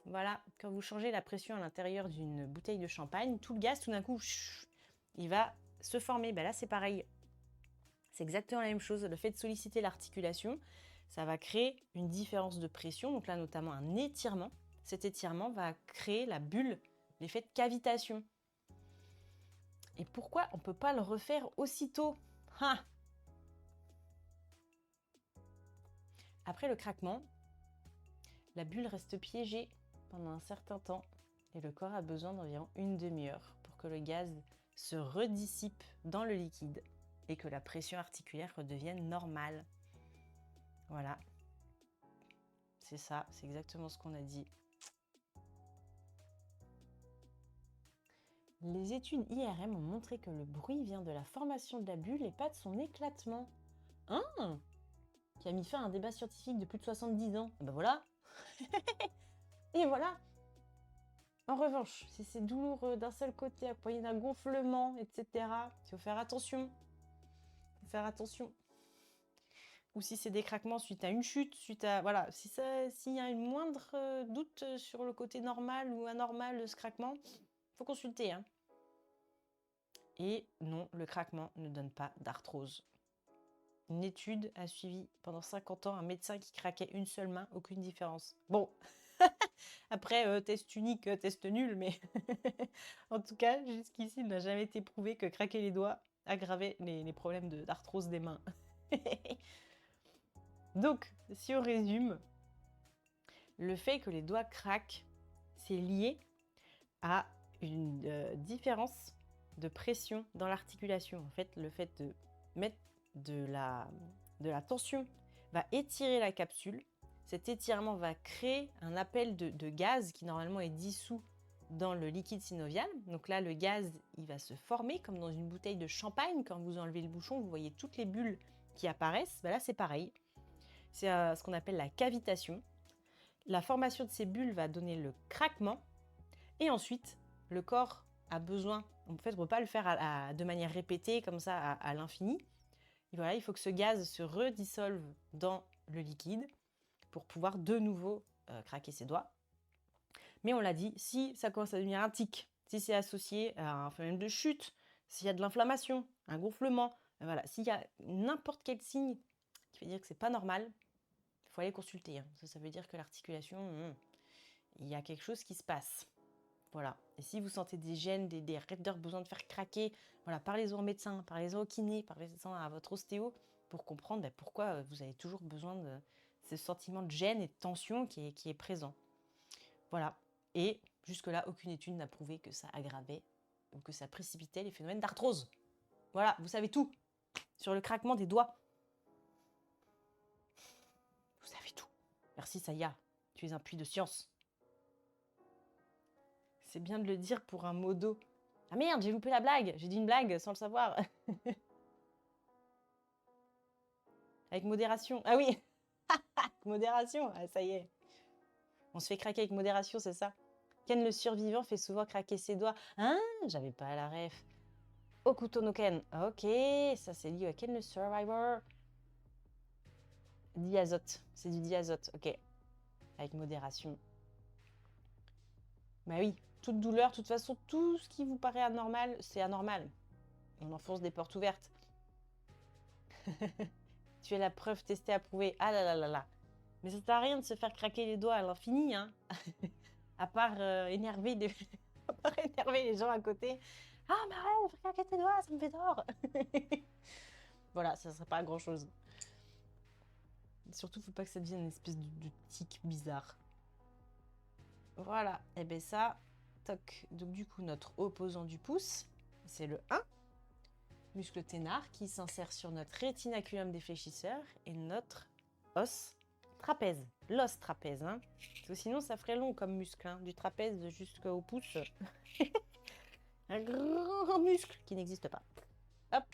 Voilà, quand vous changez la pression à l'intérieur d'une bouteille de champagne, tout le gaz, tout d'un coup, il va se former. Ben là, c'est pareil. C'est exactement la même chose. Le fait de solliciter l'articulation, ça va créer une différence de pression. Donc là, notamment un étirement. Cet étirement va créer la bulle, l'effet de cavitation. Et pourquoi on ne peut pas le refaire aussitôt? Après le craquement, la bulle reste piégée pendant un certain temps et le corps a besoin d'environ une demi-heure pour que le gaz se redissipe dans le liquide et que la pression articulaire redevienne normale. Voilà. C'est ça, c'est exactement ce qu'on a dit. Les études IRM ont montré que le bruit vient de la formation de la bulle et pas de son éclatement. Hein? Qui a mis fin à un débat scientifique de plus de 70 ans. Et ben voilà. Et voilà. En revanche, si c'est douloureux d'un seul côté, accompagné d'un gonflement, etc., il faut faire attention. Il faut faire attention. Ou si c'est des craquements suite à une chute, suite à... Voilà, s'il y a une moindre doute sur le côté normal ou anormal de ce craquement, il faut consulter. Hein. Et non, le craquement ne donne pas d'arthrose. Une étude a suivi pendant 50 ans un médecin qui craquait une seule main, aucune différence. Bon, après, test unique, test nul, mais en tout cas, jusqu'ici, il n'a jamais été prouvé que craquer les doigts aggravait les problèmes d'arthrose des mains. Donc, si on résume, le fait que les doigts craquent, c'est lié à une différence de pression dans l'articulation. En fait, le fait de mettre de la tension va étirer la capsule. Cet étirement va créer un appel de gaz qui normalement est dissous dans le liquide synovial. Donc là, le gaz, il va se former comme dans une bouteille de champagne. Quand vous enlevez le bouchon, vous voyez toutes les bulles qui apparaissent. Ben là, c'est pareil. C'est ce qu'on appelle la cavitation. La formation de ces bulles va donner le craquement. Et ensuite, le corps a besoin, en fait, on ne peut pas le faire de manière répétée, comme ça, à l'infini. Voilà, il faut que ce gaz se redissolve dans le liquide pour pouvoir de nouveau craquer ses doigts. Mais on l'a dit, si ça commence à devenir un tic, si c'est associé à un phénomène de chute, s'il y a de l'inflammation, un gonflement, voilà, s'il y a n'importe quel signe qui veut dire que c'est pas normal, il faut aller consulter. Hein. Ça veut dire que l'articulation, il y a quelque chose qui se passe. Voilà. Et si vous sentez des gènes, des raideurs, besoin de faire craquer, voilà, parlez-en au médecin, parlez-en au kiné, parlez-en à votre ostéo pour comprendre pourquoi vous avez toujours besoin de ce sentiment de gêne et de tension qui est présent. Voilà. Et jusque-là, aucune étude n'a prouvé que ça aggravait ou que ça précipitait les phénomènes d'arthrose. Voilà, vous savez tout sur le craquement des doigts. Vous savez tout. Merci Saya, tu es un puits de science. C'est bien de le dire pour un modo. Ah merde, j'ai loupé la blague. J'ai dit une blague sans le savoir. Avec modération. Ah oui. Modération. Ah, ça y est. On se fait craquer avec modération, c'est ça. Ken le survivant fait souvent craquer ses doigts. Hein? J'avais pas la ref. Okuto no Ken. Ok, ça c'est lié à Ken le survivor. Diazote. C'est du diazote. Ok. Avec modération. Bah oui. Toute douleur, de toute façon, tout ce qui vous paraît anormal, c'est anormal. On enfonce des portes ouvertes. Tu es la preuve testée, approuvée. Ah là là là là. Mais ça sert à rien de se faire craquer les doigts à l'infini, hein. à part énerver les gens à côté. Ah, mais arrête, fais craquer tes doigts, ça me fait tort. Voilà, ça ne serait pas grand chose. Surtout, faut pas que ça devienne une espèce de tic bizarre. Voilà, et bien ça, toc. Donc du coup, notre opposant du pouce, c'est le 1. Muscle ténard qui s'insère sur notre rétinaculum défléchisseur et notre os trapèze, l'os trapèze. Hein. Parce que sinon, ça ferait long comme muscle, hein, du trapèze jusqu'au pouce. Un grand muscle qui n'existe pas. Hop.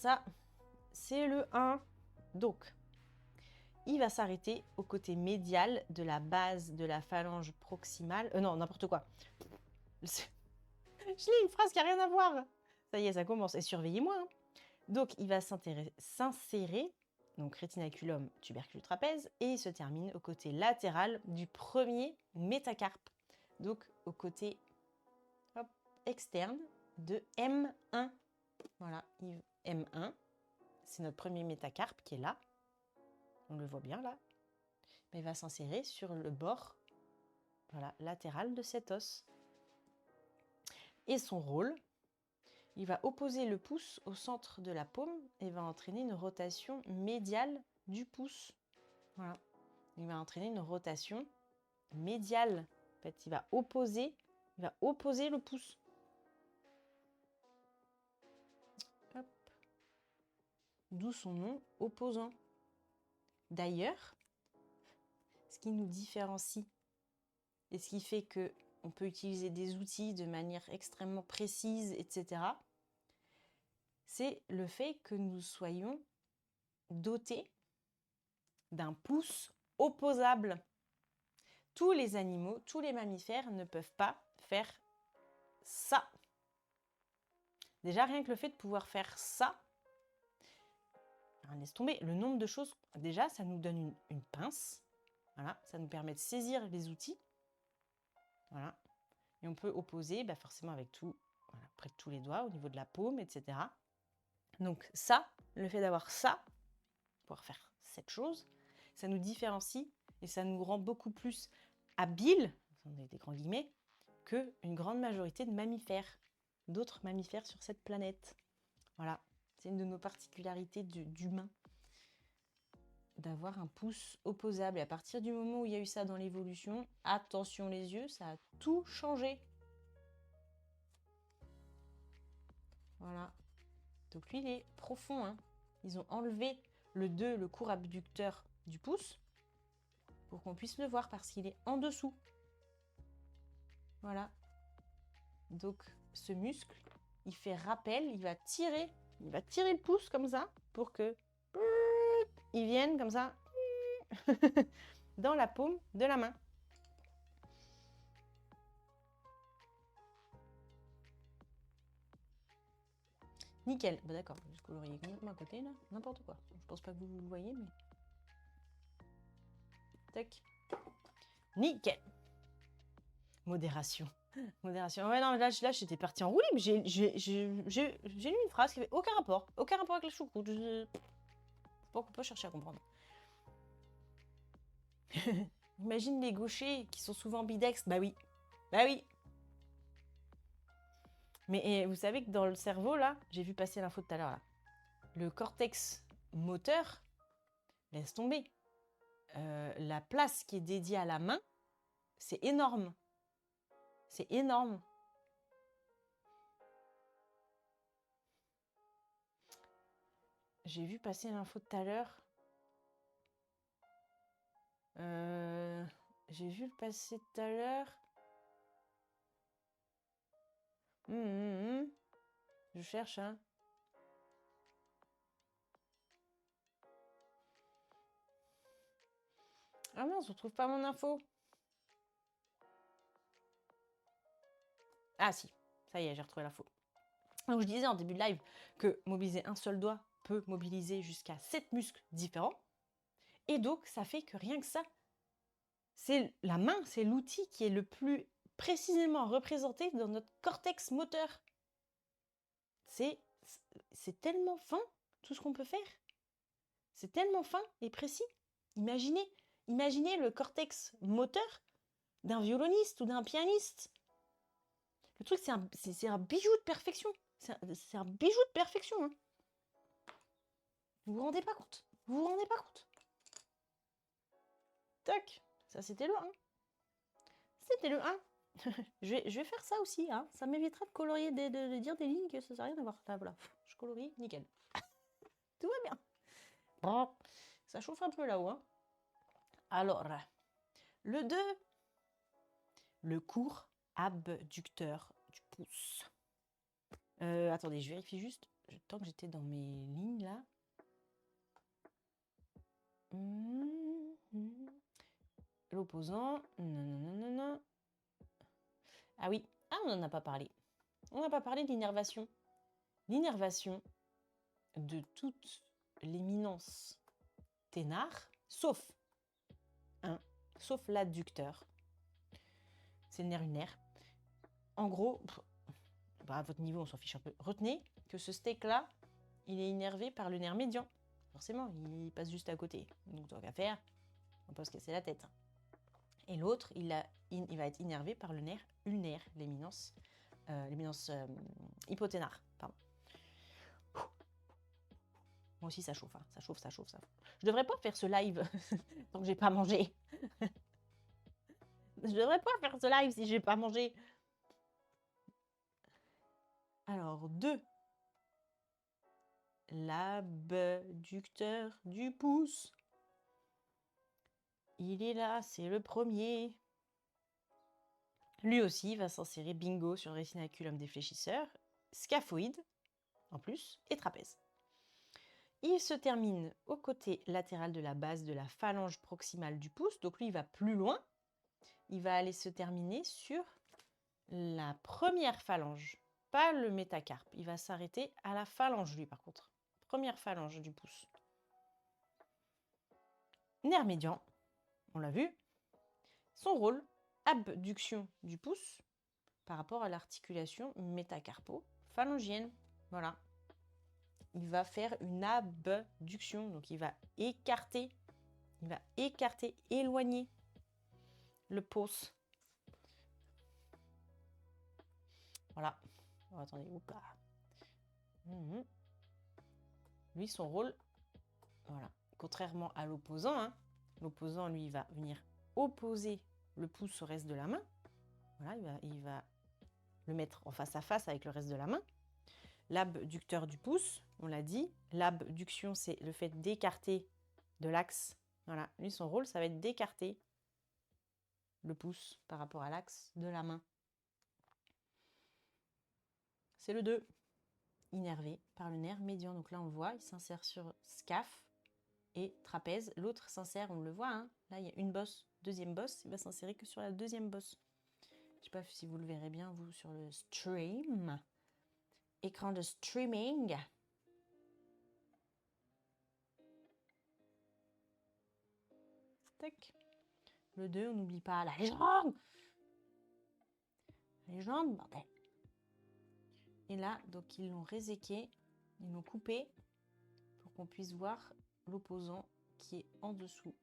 ça, c'est le 1. Donc, il va s'arrêter au côté médial de la base de la phalange proximale. Non, n'importe quoi. Je lis une phrase qui n'a rien à voir. Ça y est, ça commence. Et surveillez-moi. Hein. Donc, il va s'insérer, donc rétinaculum, tubercule trapèze, et il se termine au côté latéral du premier métacarpe. Donc, au côté externe de M1. Voilà, M1, c'est notre premier métacarpe qui est là. On le voit bien là. Mais il va s'insérer sur le bord latéral de cet os. Et son rôle, il va opposer le pouce au centre de la paume et va entraîner une rotation médiale du pouce. Voilà. Il va entraîner une rotation médiale. En fait, il va opposer le pouce. Hop. D'où son nom opposant. D'ailleurs, ce qui nous différencie et ce qui fait qu'on peut utiliser des outils de manière extrêmement précise, etc., c'est le fait que nous soyons dotés d'un pouce opposable. Tous les animaux, tous les mammifères ne peuvent pas faire ça. Déjà, rien que le fait de pouvoir faire ça, laisse tomber, le nombre de choses, déjà, ça nous donne une pince. Voilà, ça nous permet de saisir les outils. Voilà. Et on peut opposer forcément avec tout, près de tous les doigts, au niveau de la paume, etc. Donc ça, le fait d'avoir ça, pouvoir faire cette chose, ça nous différencie et ça nous rend beaucoup plus habiles, des grands guillemets, qu'une grande majorité de mammifères, d'autres mammifères sur cette planète. Voilà, c'est une de nos particularités d'humain, d'avoir un pouce opposable. Et à partir du moment où il y a eu ça dans l'évolution, attention les yeux, ça a tout changé. Voilà. Donc lui, il est profond. Hein. Ils ont enlevé le 2, le court abducteur du pouce, pour qu'on puisse le voir, parce qu'il est en dessous. Voilà. Donc ce muscle, il fait rappel, il va tirer le pouce comme ça, pour que il vienne comme ça dans la paume de la main. Nickel. Bah d'accord, je colorie complètement à côté là, n'importe quoi. Je pense pas que vous le voyez, mais tac. Nickel. Modération. Modération. Ouais, non, là j'étais partie en roue libre. J'ai lu une phrase qui avait aucun rapport avec la choucroute. Je sais pas qu'on peut chercher à comprendre. Imagine les gauchers qui sont souvent ambidextres. Bah oui. Mais vous savez que dans le cerveau, là, j'ai vu passer l'info tout à l'heure, là. Le cortex moteur, laisse tomber. La place qui est dédiée à la main, c'est énorme. C'est énorme. J'ai vu passer l'info tout à l'heure. J'ai vu le passer tout à l'heure. Je cherche, hein. Ah non, je ne retrouve pas mon info. Ah si, ça y est, j'ai retrouvé l'info. Donc je disais en début de live que mobiliser un seul doigt peut mobiliser jusqu'à 7 muscles différents. Et donc, ça fait que rien que ça, c'est la main, c'est l'outil qui est le plus précisément représenté dans notre cortex moteur. C'est tellement fin, tout ce qu'on peut faire. C'est tellement fin et précis. Imaginez le cortex moteur d'un violoniste ou d'un pianiste. Le truc, c'est un bijou de perfection. C'est un bijou de perfection. Hein. Vous vous rendez pas compte? Tac, ça c'était le 1. C'était le 1. je vais faire ça aussi. Hein. Ça m'évitera de colorier, de dire des lignes que ça n'a rien à voir. Là, voilà, je colorie, nickel. Tout va bien. Bon, ça chauffe un peu là-haut. Hein. Alors, le 2, le court abducteur du pouce. Attendez, je vérifie juste. tant que j'étais dans mes lignes là. L'opposant. Non. Ah oui, on n'en a pas parlé. On n'a pas parlé de l'innervation. L'innervation de toute l'éminence ténare, sauf l'adducteur. C'est le nerf lunaire. En gros, à votre niveau, on s'en fiche un peu. Retenez que ce steak-là, il est innervé par le nerf médian. Forcément, il passe juste à côté. Donc, tant qu'à faire, on peut se casser la tête. Et l'autre, il va être innervé par le nerf ulnaire, l'éminence hypoténare. Pardon. Moi aussi, ça chauffe, hein. Ça chauffe. Je devrais pas faire ce live tant que j'ai pas mangé. Je devrais pas faire ce live si j'ai pas mangé. Alors, 2. L'abducteur du pouce. Il est là, c'est le premier. Lui aussi va s'insérer bingo sur le rétinaculum défléchisseur, scaphoïde en plus et trapèze. Il se termine au côté latéral de la base de la phalange proximale du pouce. Donc lui, il va plus loin. Il va aller se terminer sur la première phalange, pas le métacarpe. Il va s'arrêter à la phalange, lui, par contre. Première phalange du pouce. Nerf médian, on l'a vu. Son rôle, abduction du pouce par rapport à l'articulation métacarpo-phalangienne. Voilà. Il va faire une abduction, donc il va écarter, éloigner le pouce. Voilà. Oh, attendez, oups là. Lui, son rôle, voilà. Contrairement à l'opposant, hein, l'opposant, lui, il va venir opposer le pouce au reste de la main. Voilà, il va le mettre en face à face avec le reste de la main. L'abducteur du pouce, on l'a dit. L'abduction, c'est le fait d'écarter de l'axe. Voilà, lui, son rôle, ça va être d'écarter le pouce par rapport à l'axe de la main. C'est le 2, innervé par le nerf médian. Donc là, on le voit, il s'insère sur scaphe et trapèze. L'autre s'insère, on le voit, hein. Là, il y a une bosse, deuxième bosse, il va s'insérer que sur la deuxième bosse. Je ne sais pas si vous le verrez bien, vous, sur le stream. Écran de streaming. Tac. Le 2, on n'oublie pas la légende. La légende, bordel. Et là, donc, ils l'ont réséqué, ils l'ont coupé pour qu'on puisse voir l'opposant qui est en dessous.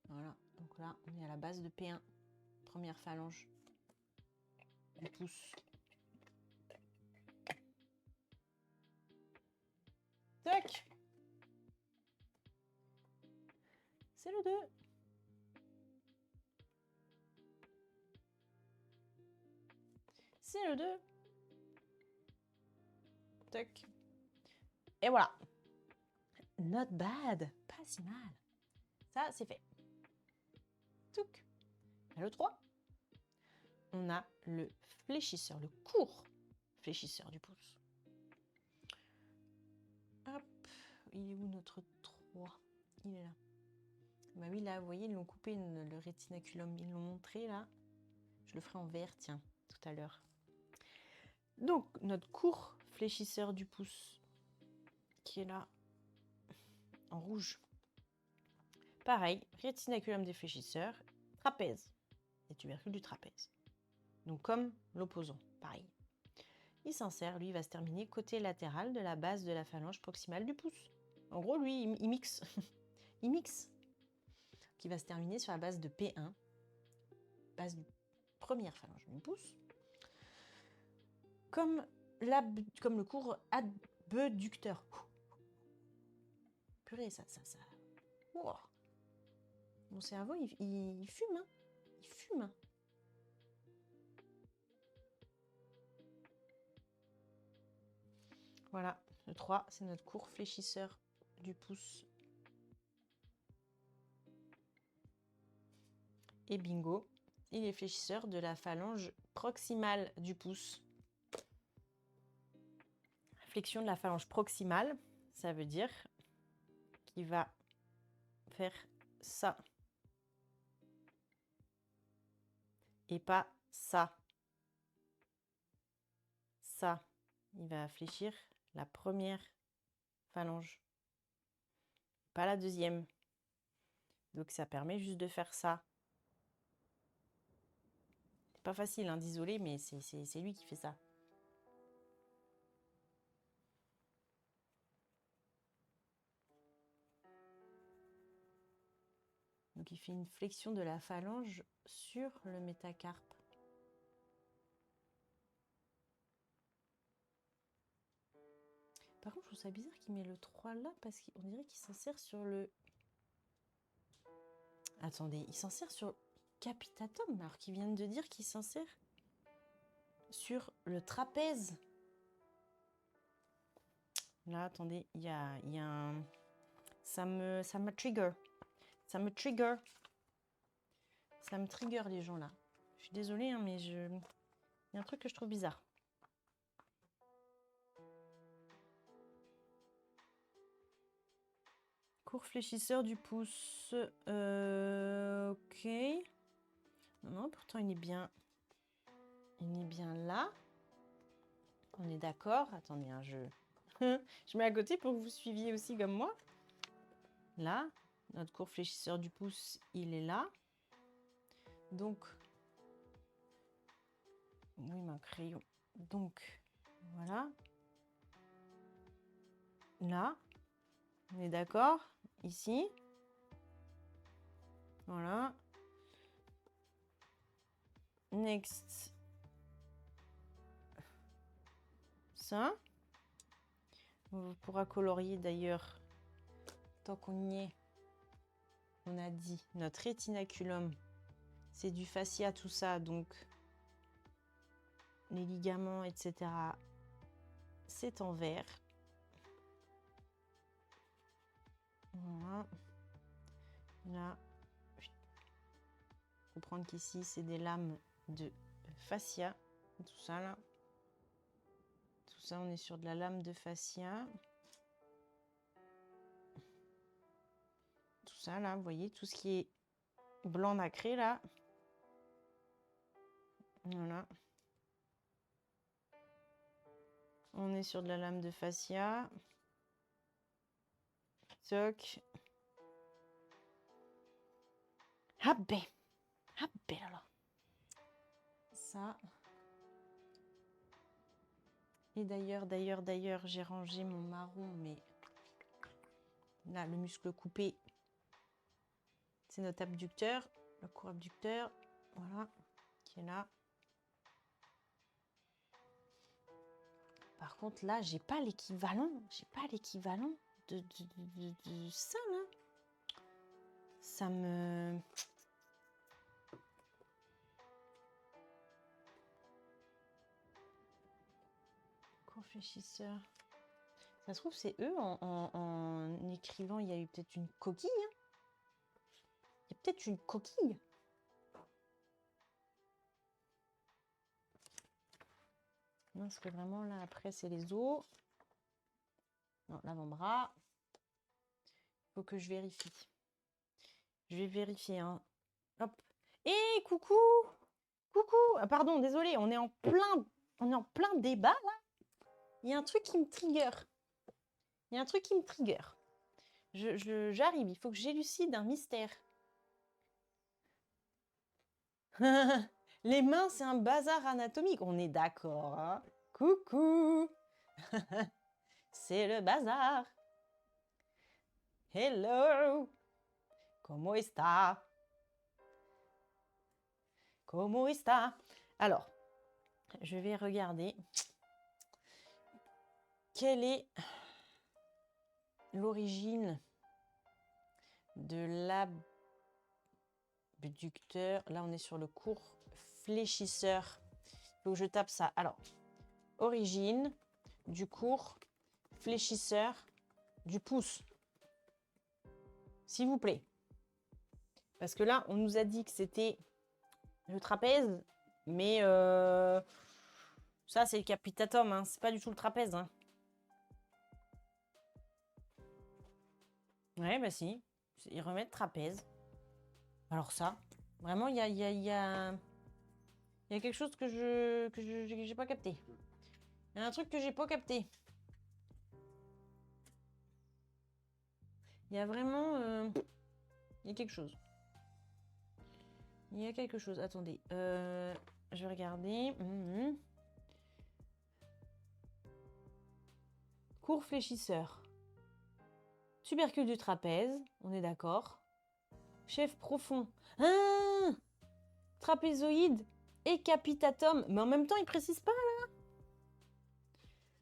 Voilà, donc là, on est à la base de P1, première phalange du pouce. Tac! C'est le 2. C'est le 2. Tac. Et voilà. Not bad. Pas si mal. Ça, c'est fait. Touc. Le 3. On a le fléchisseur, le court fléchisseur du pouce. Hop. Il est où notre 3? Il est là. Bah oui, là, vous voyez, ils l'ont coupé le rétinaculum. Ils l'ont montré, là. Je le ferai en vert, tiens, tout à l'heure. Donc, notre court fléchisseur du pouce, qui est là, en rouge. Pareil, rétinaculum défléchisseur, trapèze, les tubercules du trapèze. Donc, comme l'opposant, pareil. Il s'insère, lui, il va se terminer côté latéral de la base de la phalange proximale du pouce. En gros, lui, il mixe. Il mixe. Qui va se terminer sur la base de P1, base de première phalange du pouce. Comme le court abducteur. Purée, ça. Wow. Mon cerveau, il fume, hein. Il fume. Voilà, le 3, c'est notre court fléchisseur du pouce. Et bingo, il est fléchisseur de la phalange proximale du pouce. flexion de la phalange proximale, ça veut dire qu'il va faire ça et pas ça. Ça, il va fléchir la première phalange, pas la deuxième. Donc ça permet juste de faire ça. C'est pas facile hein, d'isoler, mais c'est lui qui fait ça. Donc il fait une flexion de la phalange sur le métacarpe. Par contre, je trouve ça bizarre qu'il met le 3 là, parce qu'on dirait qu'il s'insère sur le... Attendez, il s'insère sur capitatum, alors qu'ils viennent de dire qu'il s'insère sur le trapèze. Là, attendez, il y a un... Ça me trigger. Ça me trigger. Ça me trigger, les gens, là. Je suis désolée, hein, mais il y a un truc que je trouve bizarre. Court fléchisseur du pouce. Ok. Non, pourtant, il est bien... Il est bien là. On est d'accord. Attendez, hein, je mets à côté pour que vous suiviez aussi comme moi. Là, notre court fléchisseur du pouce, il est là. Donc, oui, mon crayon. Donc, voilà. Là, on est d'accord. Ici. Voilà. Next. Ça. On pourra colorier d'ailleurs, tant qu'on y est. On a dit notre rétinaculum. C'est du fascia, tout ça. Donc, les ligaments, etc. C'est en vert. Voilà. Là, il faut comprendre qu'ici, c'est des lames de fascia. Tout ça, là. Tout ça, on est sur de la lame de fascia. Tout ça, là, vous voyez, tout ce qui est blanc nacré, là. Voilà. On est sur de la lame de fascia. Toc. Ah ben alors. Ça. Et d'ailleurs, j'ai rangé mon marron, mais là, le muscle coupé, c'est notre abducteur, le court abducteur, voilà, qui est là. Par contre, là, j'ai pas l'équivalent de ça, là. Ça me... Réfléchisseur. Ça se trouve, c'est eux, en écrivant, il y a eu peut-être une coquille. Hein. Il y a peut-être une coquille. Non, parce que vraiment, là, après, c'est les os. Non, l'avant-bras. Il faut que je vérifie. Je vais vérifier. Hein. Hop. Et coucou. Coucou. Ah, pardon, désolé, on est en plein débat, là. Il y a un truc qui me trigger. J'arrive, il faut que j'élucide un mystère. Les mains, c'est un bazar anatomique. On est d'accord, hein? Coucou. C'est le bazar. Hello. Comment está? Comment está? Alors, je vais regarder. Quelle est l'origine de l'abducteur? Là, on est sur le court fléchisseur. Il faut que je tape ça. Alors, origine du court fléchisseur du pouce. S'il vous plaît. Parce que là, on nous a dit que c'était le trapèze, mais ça, c'est le capitatum. Hein. C'est pas du tout le trapèze. Hein. Ouais, bah si. Ils remettent trapèze. Alors ça, vraiment, il y a quelque chose que j'ai pas capté. Il y a un truc que j'ai pas capté. Il y a vraiment... il y a quelque chose. Il y a quelque chose. Attendez. Je vais regarder. Court fléchisseur. Tubercule du trapèze. On est d'accord. Chef profond. Ah, trapézoïde et capitatum. Mais en même temps, il précise pas là.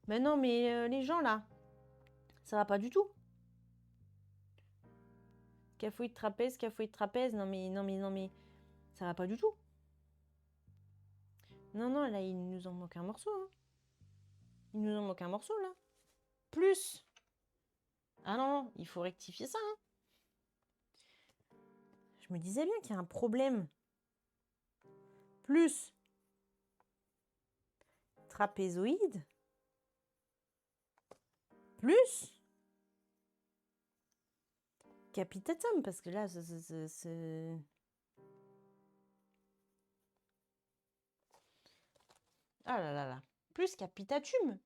Mais non, mais les gens là, ça va pas du tout. Scaphoïde trapèze. Non mais, ça va pas du tout. Non, là, il nous en manque un morceau. Hein. Il nous en manque un morceau là. Plus. Ah non, il faut rectifier ça. Hein. Je me disais bien qu'il y a un problème. Plus. Trapézoïde. Plus. Capitatum, parce que là, c'est... Ah là là là. Plus capitatum.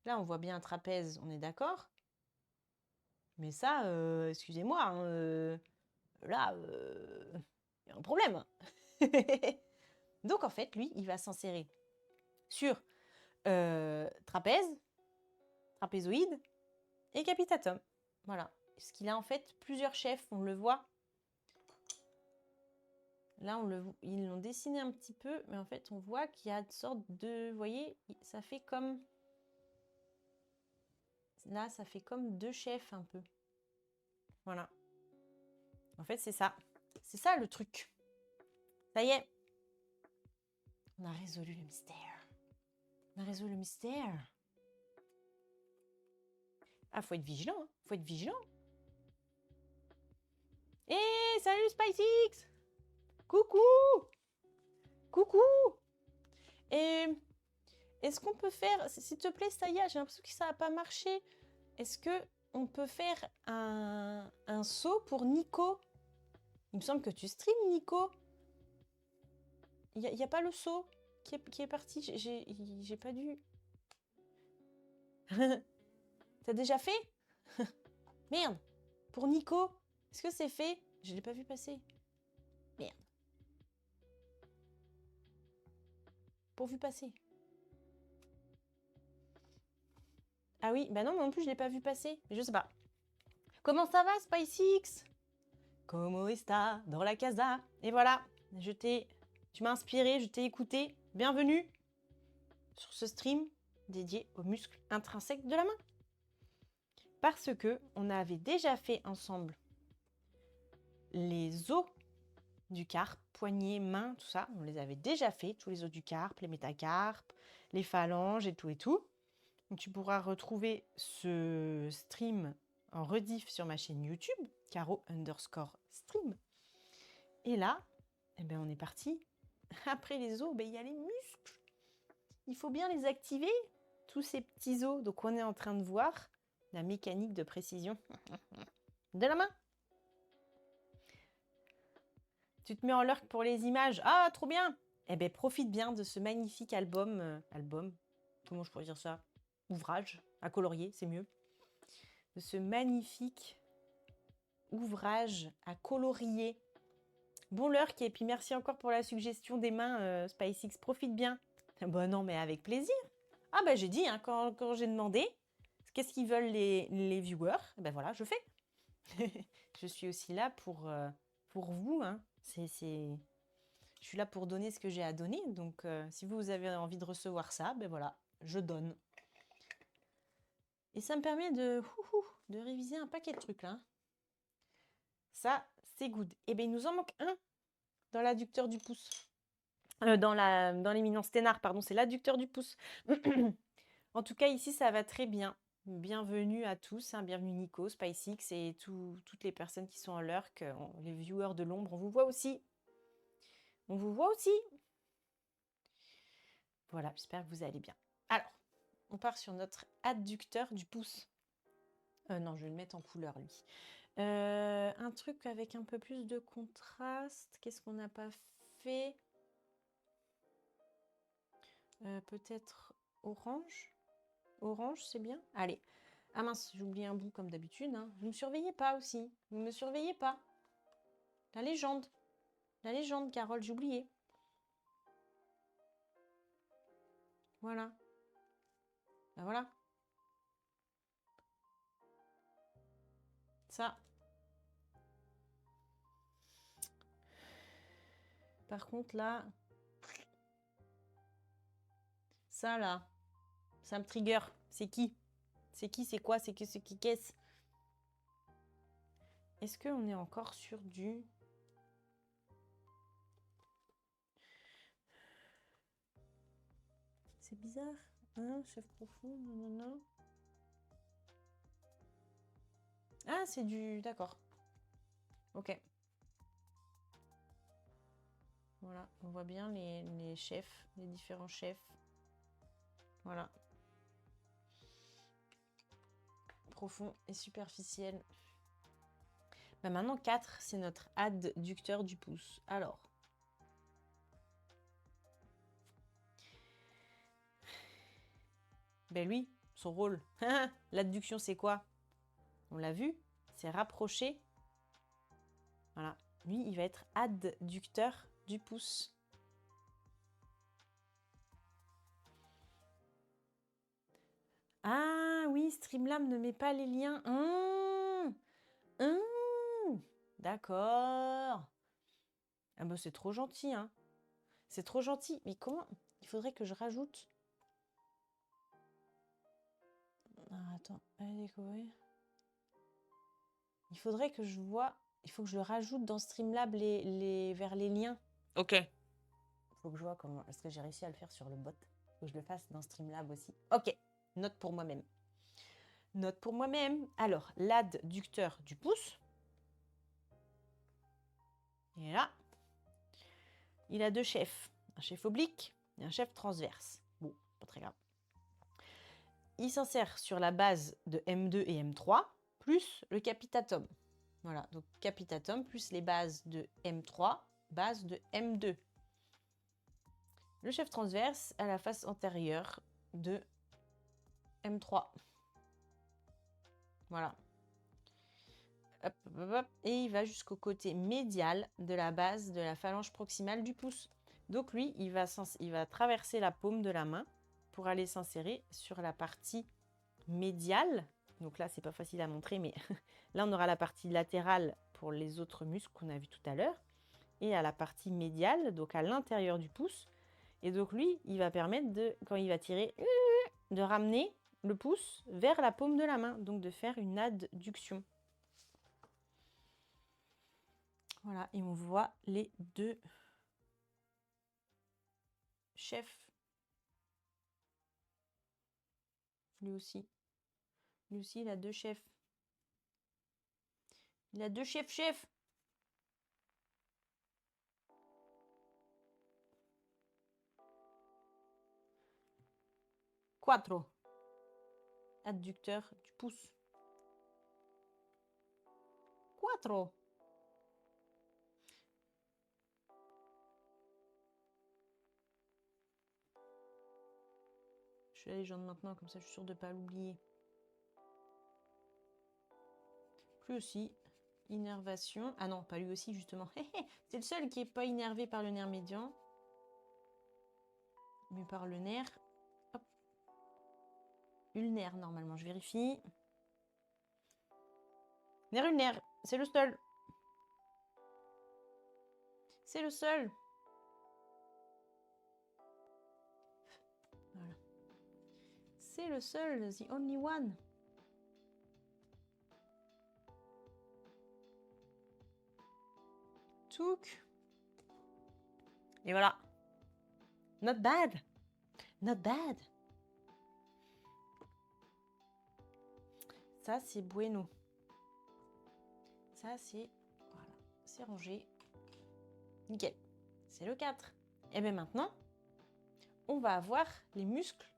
Là, on voit bien un trapèze, on est d'accord. Mais ça, excusez-moi, hein, là, il y a un problème. Donc, en fait, lui, il va s'insérer sur trapèze, trapézoïde et capitatum. Voilà. Parce qu'il a en fait plusieurs chefs, on le voit. Là, ils l'ont dessiné un petit peu, mais en fait, on voit qu'il y a une sorte de... Vous voyez, ça fait comme... Là, ça fait comme deux chefs un peu. Voilà. En fait, c'est ça. C'est ça le truc. Ça y est. On a résolu le mystère. On a résolu le mystère. Ah, faut être vigilant. Hein. Faut être vigilant. Hé, salut SpiceX. Coucou. Coucou. Et est-ce qu'on peut faire... S'il te plaît, ça y est, j'ai l'impression que ça n'a pas marché. Est-ce que on peut faire un saut pour Nico? Il me semble que tu streams, Nico. Il n'y a pas le saut qui est parti. J'ai pas dû... T'as déjà fait? Merde. Pour Nico, est-ce que c'est fait? Je l'ai pas vu passer. Merde. Pour vu passer. Ah oui, bah non, mais non plus, je l'ai pas vu passer. Mais je sais pas. Comment ça va, SpiceX? Como está dans la casa? Et voilà, tu m'as inspiré, je t'ai écouté. Bienvenue sur ce stream dédié aux muscles intrinsèques de la main. Parce que on avait déjà fait ensemble les os du carpe, poignets, mains, tout ça. On les avait déjà fait, tous les os du carpe, les métacarpes, les phalanges et tout et tout. Donc, tu pourras retrouver ce stream en rediff sur ma chaîne YouTube, caro_stream. Et là, eh ben, on est parti. Après les os, ben, il y a les muscles. Il faut bien les activer, tous ces petits os. Donc on est en train de voir la mécanique de précision de la main. Tu te mets en lurk pour les images. Ah, trop bien. Eh bien, profite bien de ce magnifique album. Comment je pourrais dire ça? Ouvrage à colorier, c'est mieux. De ce magnifique ouvrage à colorier. Bon lurk, et puis merci encore pour la suggestion des mains, SpiceX. Profite bien. Bon, non, mais avec plaisir. Ah, ben j'ai dit, hein, quand j'ai demandé qu'est-ce qu'ils veulent les viewers, ben voilà, je fais. Je suis aussi là pour vous. Hein. Je suis là pour donner ce que j'ai à donner. Donc, si vous avez envie de recevoir ça, ben voilà, je donne. Et ça me permet de réviser un paquet de trucs là. Ça, c'est good. Et bien, il nous en manque un dans l'adducteur du pouce. Dans l'éminence sténard, pardon, c'est l'adducteur du pouce. En tout cas, ici, ça va très bien. Bienvenue à tous, hein, bienvenue Nico, SpiceX et toutes les personnes qui sont en lurk, les viewers de l'ombre, on vous voit aussi. On vous voit aussi. Voilà, j'espère que vous allez bien. Alors, on part sur notre adducteur du pouce. Non, je vais le mettre en couleur, lui. Un truc avec un peu plus de contraste. Qu'est-ce qu'on n'a pas fait? Peut-être orange. Orange, c'est bien. Allez. Ah mince, j'ai oublié un bout comme d'habitude. Hein. Vous ne me surveillez pas aussi. Vous ne me surveillez pas. La légende. La légende, Carole, j'ai oublié. Voilà. Ben voilà. Ça. Par contre, là... Ça, là. Ça me trigger. C'est qui? C'est qui? C'est quoi? C'est qui? Qu'est-ce? Est-ce qu'on est encore sur du... C'est bizarre. Hein, chef profond, nanana. Ah, c'est du... D'accord. Ok. Voilà, on voit bien les chefs, les différents chefs. Voilà. Profond et superficiel. Bah maintenant, 4, c'est notre adducteur du pouce. Alors. Ben lui, son rôle. L'adduction, c'est quoi? On l'a vu, c'est rapprocher. Voilà. Lui, il va être adducteur du pouce. Ah oui, Streamlab ne met pas les liens. D'accord. Ah bah c'est trop gentil, hein. C'est trop gentil. Mais comment? Il faudrait que je rajoute. Ah, attends, allez découvrir. Il faudrait que je vois. Il faut que je le rajoute dans Streamlab vers les liens. Ok. Il faut que je vois comment. Est-ce que j'ai réussi à le faire sur le bot? Il faut que je le fasse dans Streamlab aussi. Ok. Note pour moi-même. Note pour moi-même. Alors, l'adducteur du pouce. Et là, il a deux chefs. Un chef oblique et un chef transverse. Bon, pas très grave. Il s'insère sur la base de M2 et M3, plus le capitatum. Voilà, donc capitatum plus les bases de M3, base de M2. Le chef transverse à la face antérieure de M3. Voilà. Hop, hop, hop, et il va jusqu'au côté médial de la base de la phalange proximale du pouce. Donc lui, il va traverser la paume de la main pour aller s'insérer sur la partie médiale. Donc là, c'est pas facile à montrer, mais là, on aura la partie latérale pour les autres muscles qu'on a vu tout à l'heure. Et à la partie médiale, donc à l'intérieur du pouce. Et donc lui, il va permettre de, quand il va tirer, de ramener le pouce vers la paume de la main. Donc de faire une adduction. Voilà, et on voit les deux chefs. Lui aussi. Lui aussi, il a deux chefs. Il a deux chefs. Quattro. Adducteur du pouce. Quattro. Je suis la légende maintenant, comme ça je suis sûre de ne pas l'oublier. Lui aussi, innervation. Ah non, pas lui aussi, justement. C'est le seul qui n'est pas innervé par le nerf médian. Mais par le nerf... Hop. Ulnaire, normalement, je vérifie. Nerf ulnaire, c'est le seul. C'est le seul. Voilà. C'est le seul, the only one. Touk. Et voilà. Not bad. Not bad. Ça, c'est bueno. Ça, c'est... Voilà. C'est rangé. Nickel. C'est le 4. Et bien maintenant, on va avoir les muscles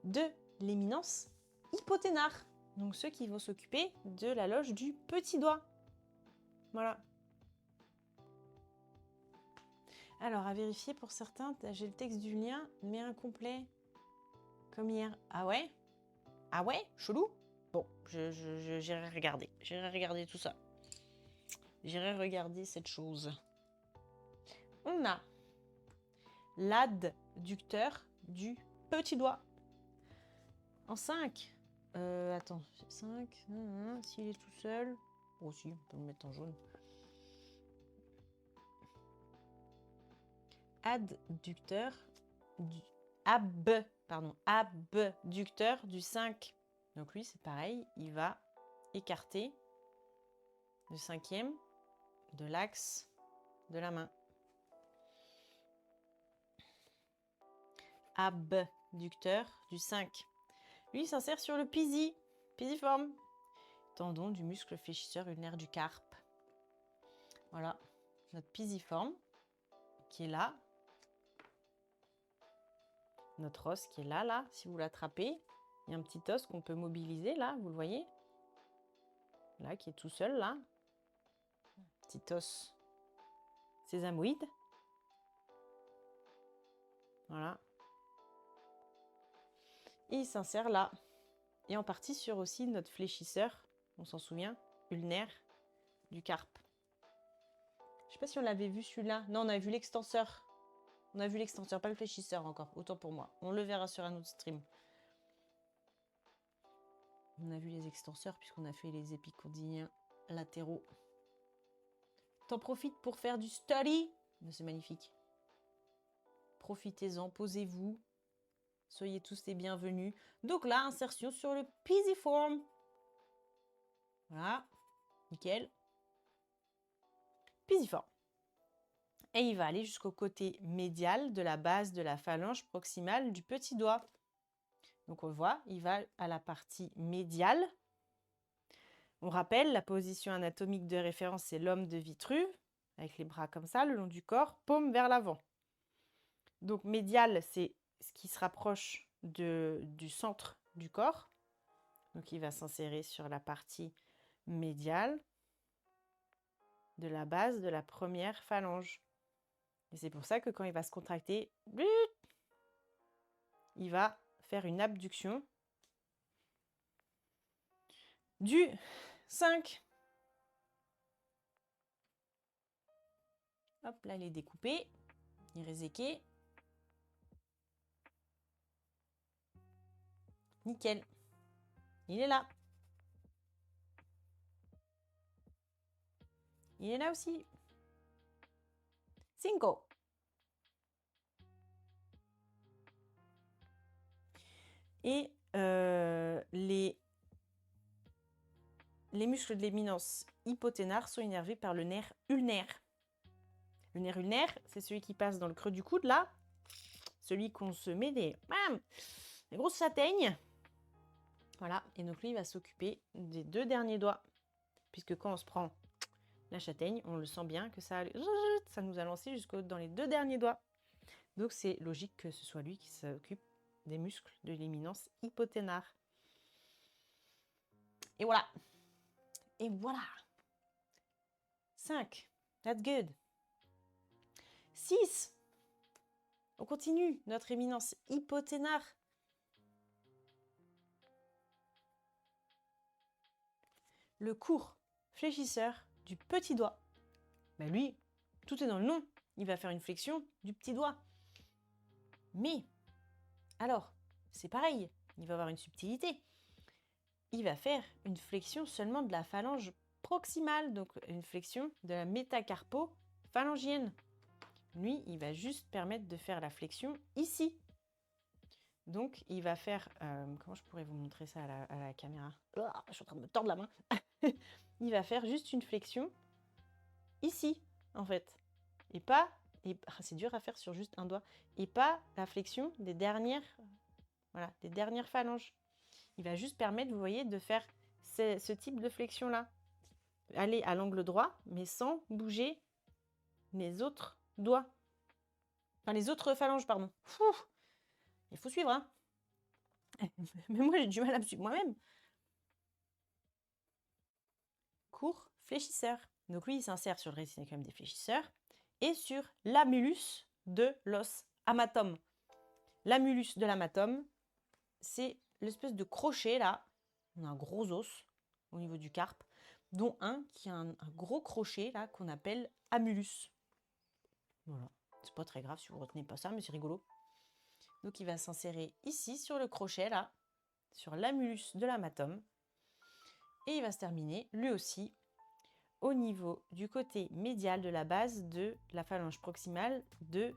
de l'éminence hypothénare. Donc ceux qui vont s'occuper de la loge du petit doigt. Voilà. Alors, à vérifier pour certains, j'ai le texte du lien, mais incomplet. Comme hier. Ah ouais? Ah ouais? Chelou? Bon, j'irai regarder. J'irai regarder tout ça. J'irai regarder cette chose. On a l'adducteur du petit doigt. En 5. Attends, 5. S'il est tout seul. Bon, si, on peut le mettre en jaune. Adducteur du abducteur du 5. Donc lui, c'est pareil, il va écarter le 5e de l'axe de la main. Abducteur du 5. Lui, il s'insère sur le pisiforme, tendon du muscle fléchisseur ulnaire du carpe. Voilà, notre pisiforme qui est là. Notre os qui est là, si vous l'attrapez, il y a un petit os qu'on peut mobiliser, là, vous le voyez? Là, qui est tout seul, là. Petit os sésamoïde. Voilà. Et il s'insère là. Et en partie sur aussi notre fléchisseur, on s'en souvient, ulnaire du carpe. Je ne sais pas si on l'avait vu celui-là. Non, on a vu l'extenseur. On a vu l'extenseur, pas le fléchisseur encore. Autant pour moi. On le verra sur un autre stream. On a vu les extenseurs puisqu'on a fait les épicondyliens latéraux. T'en profites pour faire du study. C'est magnifique. Profitez-en, posez-vous. Soyez tous les bienvenus. Donc là, insertion sur le pisiforme. Voilà. Nickel. Pisiforme. Et il va aller jusqu'au côté médial de la base de la phalange proximale du petit doigt. Donc on le voit, il va à la partie médiale. On rappelle, la position anatomique de référence, c'est l'homme de Vitruve, avec les bras comme ça, le long du corps, paume vers l'avant. Donc médial, c'est ce qui se rapproche du centre du corps. Donc il va s'insérer sur la partie médiale de la base de la première phalange. Et c'est pour ça que quand il va se contracter, il va faire une abduction du 5. Hop, là, il est découpé, il est réséqué. Nickel. Il est là. Il est là aussi. 5. Et les muscles de l'éminence hypoténare sont innervés par le nerf ulnaire. Le nerf ulnaire, c'est celui qui passe dans le creux du coude, là. Celui qu'on se met des grosses châtaignes. Voilà, et donc lui, il va s'occuper des 2 derniers doigts. Puisque quand on se prend la châtaigne, on le sent bien que ça nous a lancé dans les 2 derniers doigts. Donc c'est logique que ce soit lui qui s'occupe des muscles de l'éminence hypoténare. Et voilà. Et voilà. 5. That's good. 6. On continue notre éminence hypoténare. Le court fléchisseur du petit doigt. Ben lui, tout est dans le nom. Il va faire une flexion du petit doigt. Mais, alors, c'est pareil. Il va avoir une subtilité. Il va faire une flexion seulement de la phalange proximale, donc une flexion de la métacarpo-phalangienne. Lui, il va juste permettre de faire la flexion ici. Donc, il va faire... comment je pourrais vous montrer ça à la caméra? Je suis en train de me tordre la main. Il va faire juste une flexion ici, en fait. Et pas... c'est dur à faire sur juste un doigt. Et pas la flexion des dernières... Voilà, des dernières phalanges. Il va juste permettre, vous voyez, de faire ce type de flexion-là. Aller à l'angle droit, mais sans bouger les autres doigts. Enfin, les autres phalanges, pardon. Il faut suivre, hein. Mais moi, j'ai du mal à me suivre moi-même. court fléchisseur. Donc lui, il s'insère sur le rétinaculum des fléchisseurs et sur l'amulus de l'os amatome. L'amulus de l'amatome, c'est l'espèce de crochet là. On a un gros os au niveau du carpe, dont un qui a un gros crochet là qu'on appelle amulus. Voilà, c'est pas très grave si vous retenez pas ça, mais c'est rigolo. Donc il va s'insérer ici sur le crochet là, sur l'amulus de l'amatome. Et il va se terminer, lui aussi, au niveau du côté médial de la base de la phalange proximale du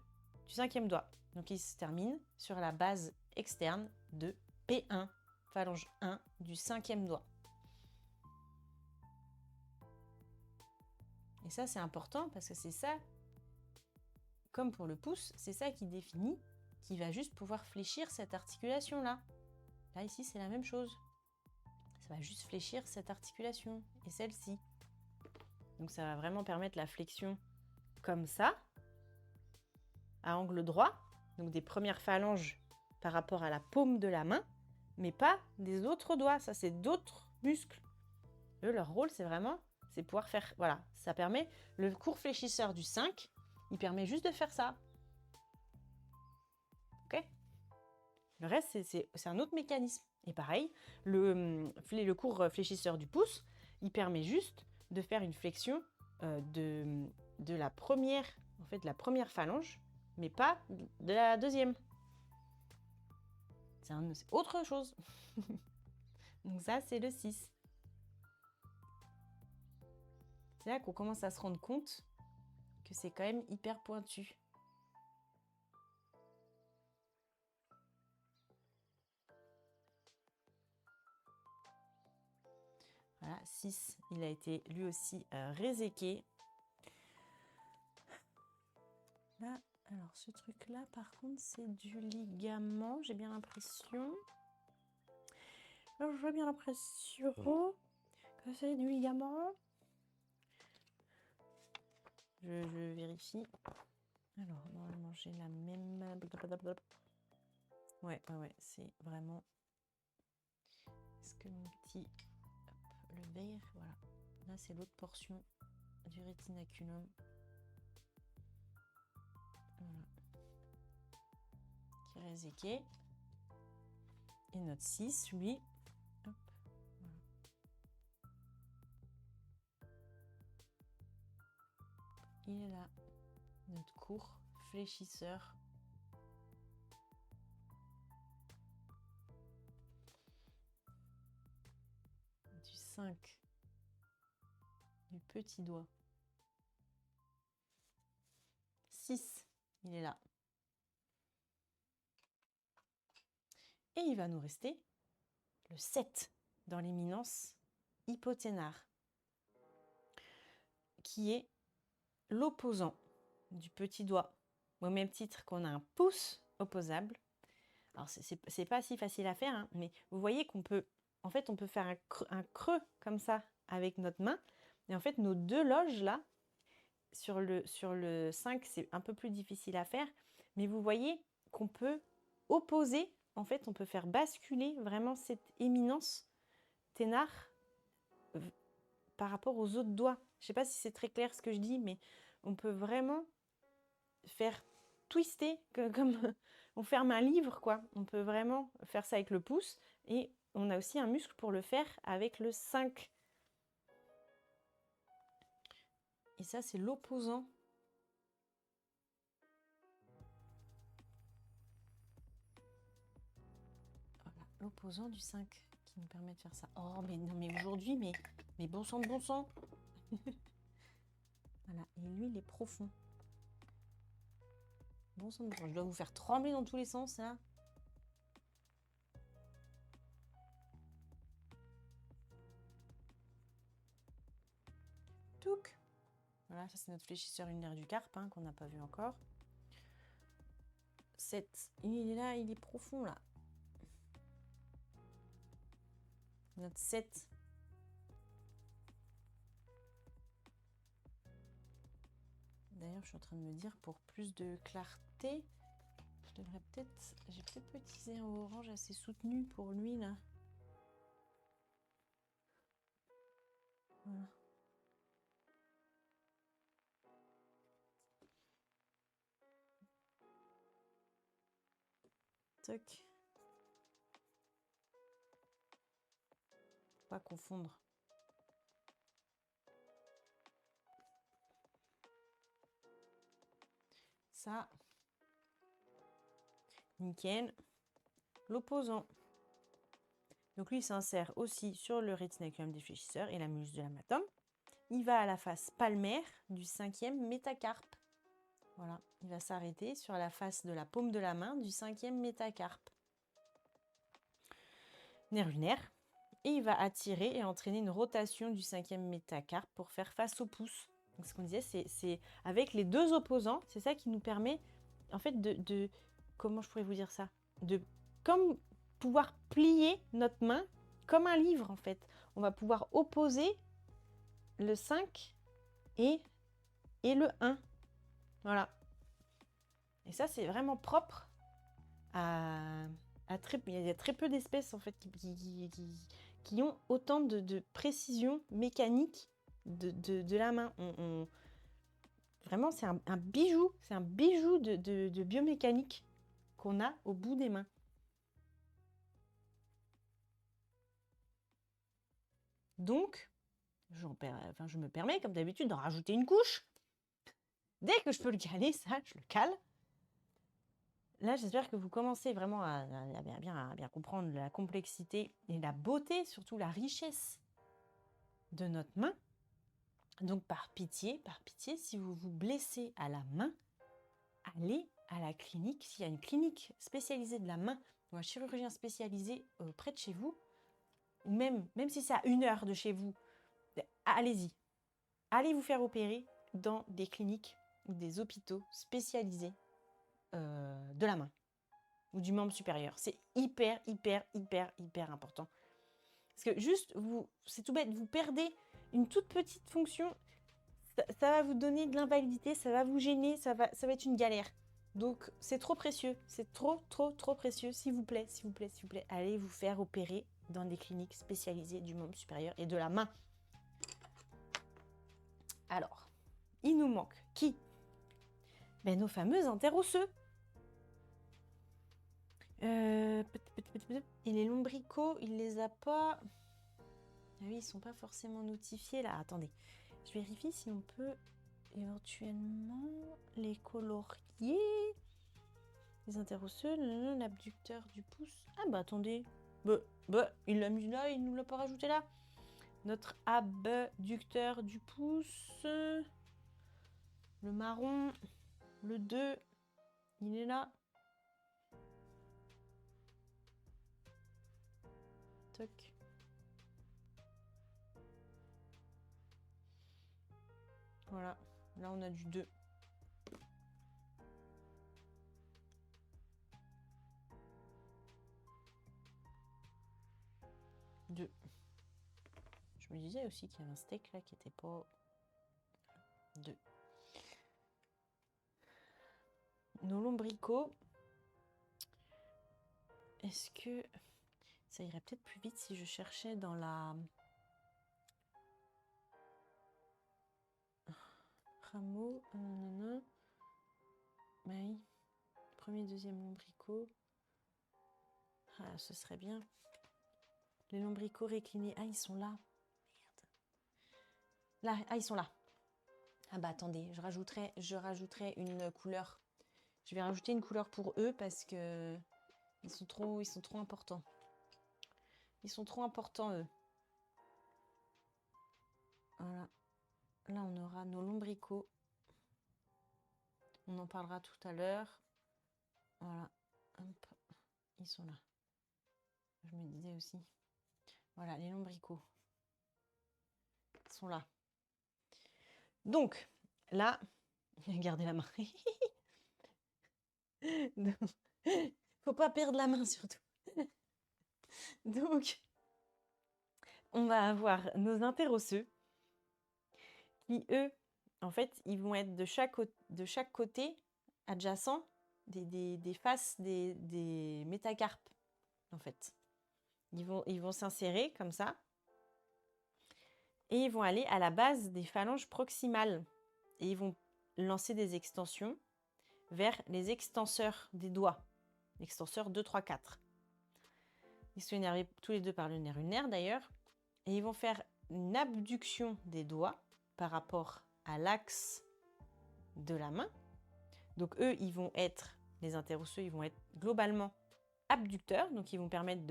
5e doigt. Donc il se termine sur la base externe de P1, phalange 1 du 5e doigt. Et ça, c'est important parce que c'est ça, comme pour le pouce, c'est ça qui définit, qui va juste pouvoir fléchir cette articulation-là. Là, ici, c'est la même chose. Ça va juste fléchir cette articulation et celle-ci. Donc ça va vraiment permettre la flexion comme ça, à angle droit, donc des premières phalanges par rapport à la paume de la main, mais pas des autres doigts. Ça, c'est d'autres muscles. Eux, leur rôle, c'est pouvoir faire, voilà, ça permet, le court fléchisseur du 5, il permet juste de faire ça. Ok ? Le reste, c'est un autre mécanisme. Et pareil, le court fléchisseur du pouce, il permet juste de faire une flexion de la première, la première phalange, mais pas de la deuxième. C'est autre chose. Donc ça, c'est le 6. C'est là qu'on commence à se rendre compte que c'est quand même hyper pointu. Voilà, 6, il a été lui aussi réséqué. Là, alors ce truc-là, par contre, c'est du ligament, j'ai bien l'impression. Alors, j'ai bien l'impression que c'est du ligament. Je vérifie. Alors, normalement, j'ai la même... Ouais, c'est vraiment... Est-ce que mon petit... Hop, le vert, voilà. Là, c'est l'autre portion du rétinaculum. Voilà. Qui est réséqué. Et notre 6, lui... Hop, voilà. Il est là. Notre court fléchisseur. Du 5 du petit doigt. 6, il est là. Et il va nous rester le 7 dans l'éminence hypothénare, qui est l'opposant du petit doigt, au même titre qu'on a un pouce opposable. Alors, c'est pas si facile à faire, hein, mais vous voyez qu'on peut, en fait, on peut faire un creux comme ça avec notre main. Et en fait, nos deux loges là, sur le 5, c'est un peu plus difficile à faire. Mais vous voyez qu'on peut opposer, en fait, on peut faire basculer vraiment cette éminence ténare par rapport aux autres doigts. Je ne sais pas si c'est très clair ce que je dis, mais on peut vraiment faire twister, comme on ferme un livre, quoi. On peut vraiment faire ça avec le pouce. Et on a aussi un muscle pour le faire avec le 5. Et ça, c'est l'opposant. Voilà, l'opposant du 5 qui nous permet de faire ça. Oh, mais non, mais aujourd'hui, mais bon sang de bon sang. Voilà, et lui, il est profond. Bon sang de bon sang. Je dois vous faire trembler dans tous les sens, là. Touc. Voilà, ça c'est notre fléchisseur ulnaire du carpe, hein, qu'on n'a pas vu encore. 7. Il est là, il est profond, là. Notre 7. D'ailleurs, je suis en train de me dire, pour plus de clarté, j'ai peut-être utilisé un orange assez soutenu pour lui, là. Voilà. Toc. Pas confondre. Ça. Nickel. L'opposant. Donc lui, il s'insère aussi sur le rétinaculum des fléchisseurs et la muscle de l'hématome. Il va à la face palmaire du 5e métacarpe. Voilà, il va s'arrêter sur la face de la paume de la main du 5e métacarpe. Nerf lunaire. Et il va attirer et entraîner une rotation du 5e métacarpe pour faire face au pouce. Donc ce qu'on disait, c'est avec les deux opposants, c'est ça qui nous permet, en fait, de comment je pourrais vous dire ça, de comme pouvoir plier notre main comme un livre, en fait. On va pouvoir opposer le 5 et le 1. Voilà. Et ça, c'est vraiment propre à très... Il y a très peu d'espèces, en fait, qui ont autant de précision mécanique de la main. Vraiment, c'est un bijou. C'est un bijou de biomécanique qu'on a au bout des mains. Donc, je me permets, comme d'habitude, d'en rajouter une couche. Dès que je peux le caler, ça, je le cale. Là, j'espère que vous commencez vraiment à bien comprendre la complexité et la beauté, surtout la richesse de notre main. Donc, par pitié, si vous vous blessez à la main, allez à la clinique. S'il y a une clinique spécialisée de la main ou un chirurgien spécialisé près de chez vous, ou même si c'est à 1 heure de chez vous, allez-y. Allez vous faire opérer dans des cliniques ou des hôpitaux spécialisés de la main ou du membre supérieur. C'est hyper important. Parce que juste, c'est tout bête, vous perdez une toute petite fonction, ça va vous donner de l'invalidité, ça va vous gêner, ça va être une galère. Donc, c'est trop précieux, c'est trop précieux. S'il vous plaît, allez vous faire opérer dans des cliniques spécialisées du membre supérieur et de la main. Alors, il nous manque qui? Ben, nos fameux interosseux. Et les lombricaux, il les a pas... Ah oui, ils sont pas forcément notifiés là. Attendez, je vérifie si on peut éventuellement les colorier. Les interosseux, l'abducteur du pouce. Ah bah attendez, il l'a mis là, il nous l'a pas rajouté là. Notre abducteur du pouce, le marron, le 2, il est là. Toc. Voilà, là on a du 2. Je me disais aussi qu'il y avait un steak là qui était pas 2. Nos lombricots, est-ce que ça irait peut-être plus vite si je cherchais dans la rameau, oui, premier, deuxième lombricot. Ah, ce serait bien. Les lombricots réclinés. Ah, ils sont là. Merde. Là, ils sont là. Ah bah attendez, je rajouterai une couleur. Je vais rajouter une couleur pour eux parce que ils sont trop importants. Ils sont trop importants, eux. Voilà. Là, on aura nos lombricots. On en parlera tout à l'heure. Voilà. Hop. Ils sont là. Je me disais aussi. Voilà, les lombricots. Ils sont là. Donc, là, gardez la main. Faut pas perdre la main surtout. Donc, on va avoir nos interosseux qui, eux, en fait, ils vont être de chaque côté adjacent des faces des métacarpes, en fait. Ils vont s'insérer comme ça et ils vont aller à la base des phalanges proximales et ils vont lancer des extensions vers les extenseurs des doigts. extenseur 2, 3, 4. Ils sont énervés tous les deux par le nerf ulnaire d'ailleurs. Et ils vont faire une abduction des doigts par rapport à l'axe de la main. Donc eux, ils vont être, les interosseux, ils vont être globalement abducteurs. Donc ils vont permettre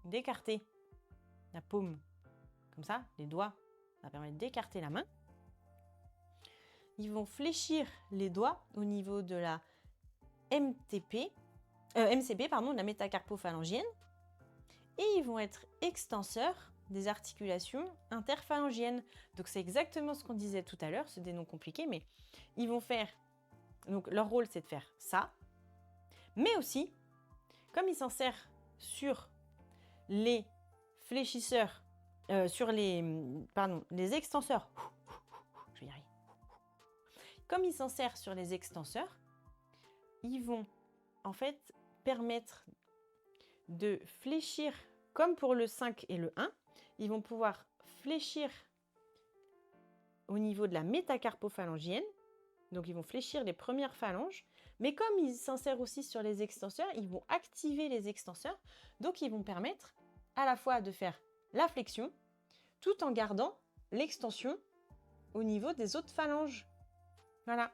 d'écarter la paume comme ça, les doigts, ça va permettre d'écarter la main. Ils vont fléchir les doigts au niveau de la MCP, de la métacarpophalangienne. Et ils vont être extenseurs des articulations interphalangiennes. Donc c'est exactement ce qu'on disait tout à l'heure, c'est des noms compliqués, mais ils vont faire... Donc leur rôle, c'est de faire ça. Mais aussi, comme ils s'en servent sur les fléchisseurs, sur les extenseurs, je vais y arriver. Comme ils s'en servent sur les extenseurs, ils vont en fait permettre de fléchir, comme pour le 5 et le 1, ils vont pouvoir fléchir au niveau de la métacarpophalangienne. Donc, ils vont fléchir les premières phalanges. Mais comme ils s'insèrent aussi sur les extenseurs, ils vont activer les extenseurs. Donc, ils vont permettre à la fois de faire la flexion, tout en gardant l'extension au niveau des autres phalanges. Voilà.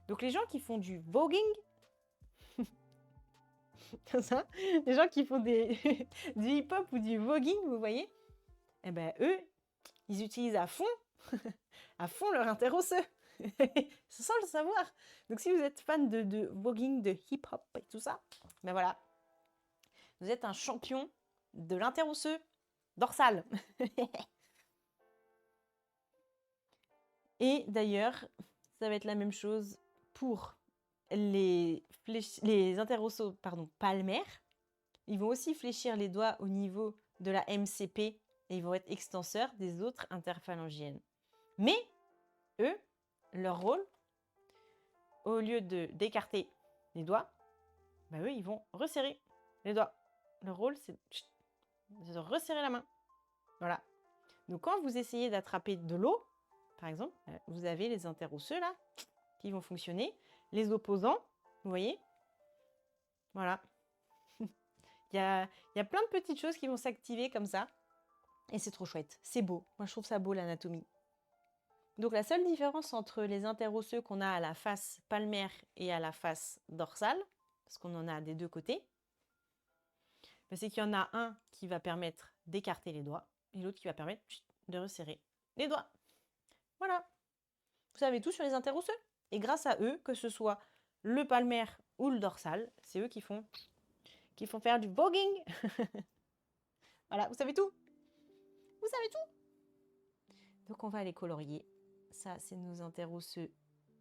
Donc, les gens qui font du voguing, comme ça, les gens qui font du hip-hop ou du voguing, vous voyez, eh ben, eux, ils utilisent à fond leur interosseux. Sans le savoir. Donc si vous êtes fan de voguing, de hip-hop et tout ça, ben voilà. Vous êtes un champion de l'interosseux dorsal. Et d'ailleurs, ça va être la même chose pour les interosseux palmaires. Ils vont aussi fléchir les doigts au niveau de la MCP et ils vont être extenseurs des autres interphalangiennes. Mais eux, leur rôle, au lieu d'écarter les doigts, bah eux, ils vont resserrer les doigts. Leur rôle, c'est de resserrer la main. Voilà. Donc, quand vous essayez d'attraper de l'eau, par exemple, vous avez les interosseux là, qui vont fonctionner. Les opposants, vous voyez. Voilà. Il y a plein de petites choses qui vont s'activer comme ça. Et c'est trop chouette. C'est beau. Moi, je trouve ça beau, l'anatomie. Donc, la seule différence entre les interosseux qu'on a à la face palmaire et à la face dorsale, parce qu'on en a des deux côtés, c'est qu'il y en a un qui va permettre d'écarter les doigts et l'autre qui va permettre de resserrer les doigts. Voilà. Vous savez tout sur les interosseux. Et grâce à eux, que ce soit le palmaire ou le dorsal, c'est eux qui font faire du voguing. Voilà, vous savez tout. Vous savez tout. Donc, on va les colorier. Ça, c'est nos interosseux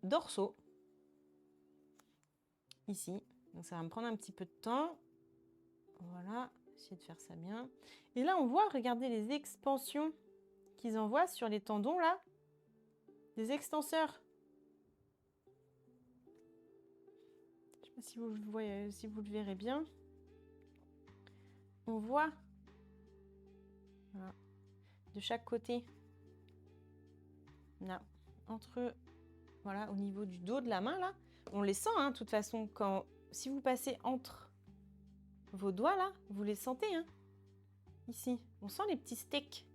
dorsaux. Ici. Donc, ça va me prendre un petit peu de temps. Voilà, essayer de faire ça bien. Et là, on voit, regardez les expansions qu'ils envoient sur les tendons, là. Des extenseurs. Je ne sais pas si vous le voyez, si vous le verrez bien. On voit, voilà, de chaque côté. Là, voilà, au niveau du dos de la main, là. On les sent, hein, de toute façon, si vous passez entre vos doigts, là, vous les sentez, hein. Ici, on sent les petits steaks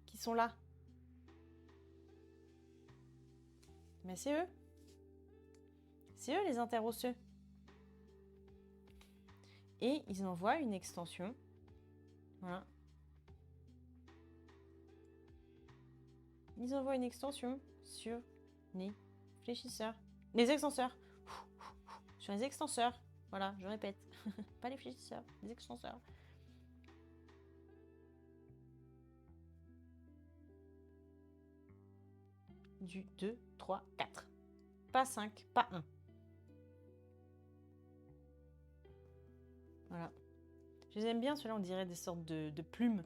qui sont là. Mais c'est eux. C'est eux, les interosseux. Et ils envoient une extension. Voilà. Ils envoient une extension sur les fléchisseurs. Les extenseurs. Sur les extenseurs. Voilà, je répète. Pas les fléchisseurs, les extenseurs. Du 2, 3, 4. Pas 5, pas 1. Voilà. Je les aime bien, ceux-là, on dirait des sortes de plumes.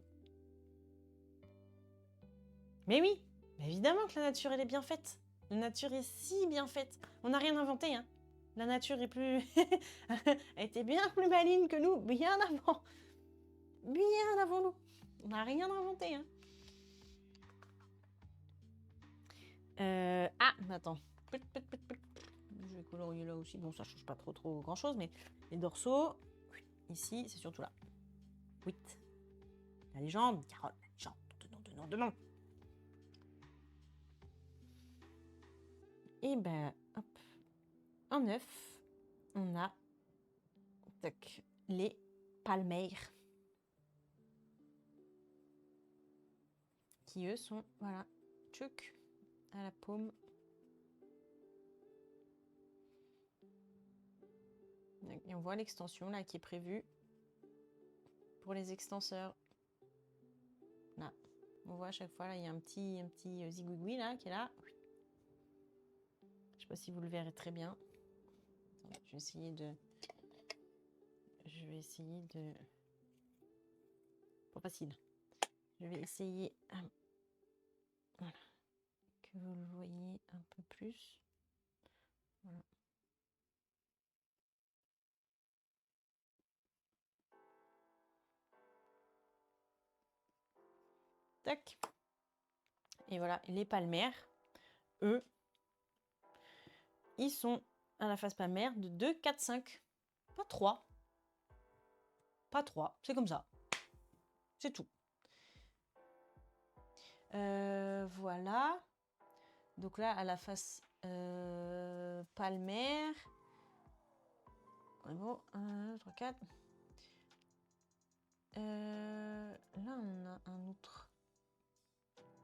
Mais oui, évidemment que la nature, elle est bien faite. La nature est si bien faite. On n'a rien inventé, hein. La nature est plus... elle était bien plus maligne que nous, bien avant. Bien avant nous. On n'a rien inventé, hein. Attends. vais colorier là aussi. Bon, ça change pas trop grand chose, mais les dorsaux, ici, c'est surtout là. 8. La légende, Carole, la légende, de nom. Et ben, hop, en 9, on a tac, les palmères. Qui eux sont, voilà, tchouc, à la paume. Et on voit l'extension là qui est prévue pour les extenseurs. Là, on voit à chaque fois là, il y a un petit zigouigoui là qui est là. Je sais pas si vous le verrez très bien. Attendez, je vais essayer de. Pas facile. Je vais essayer. Voilà. Que vous le voyez un peu plus. Voilà. Tac. Et voilà, les palmaires, eux, ils sont à la face palmaire de 2, 4, 5. Pas 3. Pas 3, c'est comme ça. C'est tout. Voilà. Donc là, à la face palmaire. Bon, 1, 2, 3, 4. Là, on a un autre.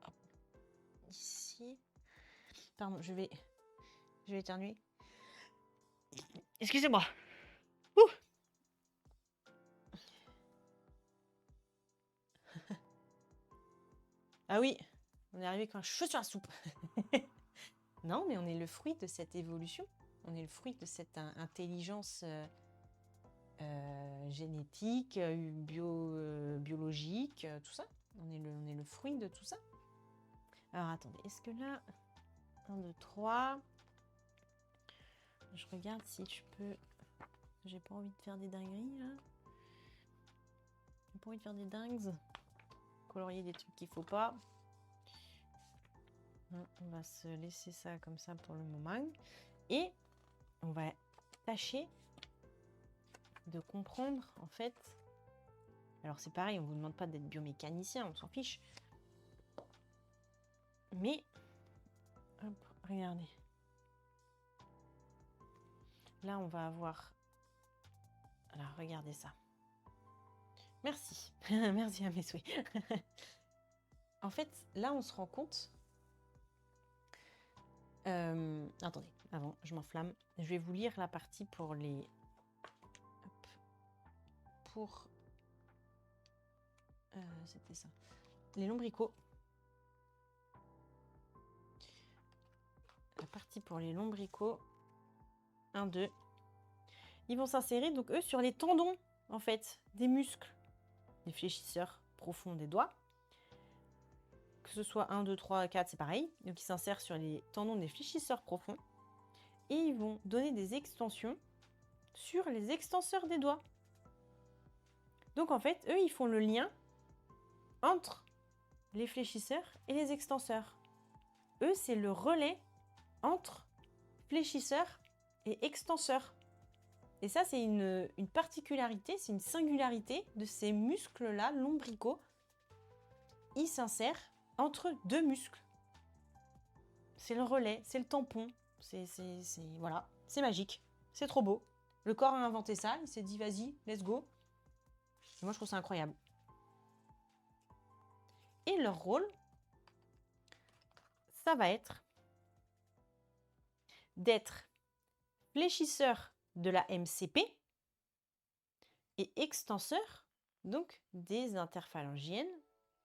Hop. Ici. Pardon, je vais éternuer. Excusez-moi. Ouh. Ah oui, on est arrivé quand je suis sur la soupe. Non, mais on est le fruit de cette évolution. On est le fruit de cette intelligence génétique, biologique, tout ça. On est le fruit de tout ça. Alors attendez, est-ce que là, 1, 2, 3, je regarde si je peux. J'ai pas envie de faire des dingueries là. J'ai pas envie de faire des dingues. Colorier des trucs qu'il faut pas. On va se laisser ça comme ça pour le moment. Et on va tâcher de comprendre en fait. Alors c'est pareil, on vous demande pas d'être biomécanicien, on s'en fiche. Mais hop, regardez. Là on va avoir. Alors regardez ça. Merci. Merci à mes souhaits. En fait, là on se rend compte. Attendez, avant, je m'enflamme. Je vais vous lire la partie pour les. Hop. Pour. C'était ça. Les lombricots. La partie pour les lombricots. 1, 2. Ils vont s'insérer, donc eux, sur les tendons, en fait, des muscles. Des fléchisseurs profonds des doigts. Que ce soit 1, 2, 3, 4, c'est pareil. Donc ils s'insèrent sur les tendons des fléchisseurs profonds. Et ils vont donner des extensions sur les extenseurs des doigts. Donc en fait, eux, ils font le lien entre les fléchisseurs et les extenseurs. Eux, c'est le relais entre fléchisseurs et extenseurs. Et ça, c'est une particularité, c'est une singularité de ces muscles-là, lombricaux. Ils s'insèrent entre deux muscles. C'est le relais, c'est le tampon. Voilà, c'est magique. C'est trop beau. Le corps a inventé ça, il s'est dit vas-y, let's go. Et moi, je trouve ça incroyable. Et leur rôle, ça va être d'être fléchisseur de la MCP et extenseur donc des interphalangiennes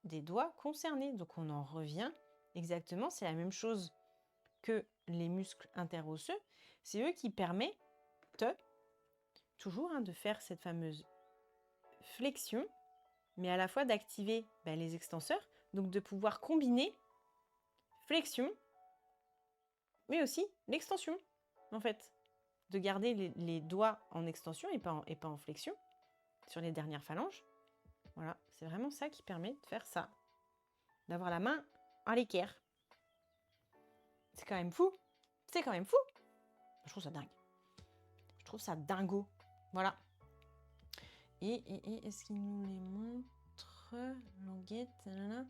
des doigts concernés. Donc on en revient exactement, c'est la même chose que les muscles interosseux. C'est eux qui permettent toujours de faire cette fameuse flexion, mais à la fois d'activer les extenseurs, donc de pouvoir combiner flexion, mais aussi l'extension, en fait. De garder les doigts en extension et pas en flexion sur les dernières phalanges. Voilà, c'est vraiment ça qui permet de faire ça. D'avoir la main à l'équerre. C'est quand même fou. C'est quand même fou. Je trouve ça dingue. Je trouve ça dingo. Voilà. Et est-ce qu'il nous les montre? Languette, nanana.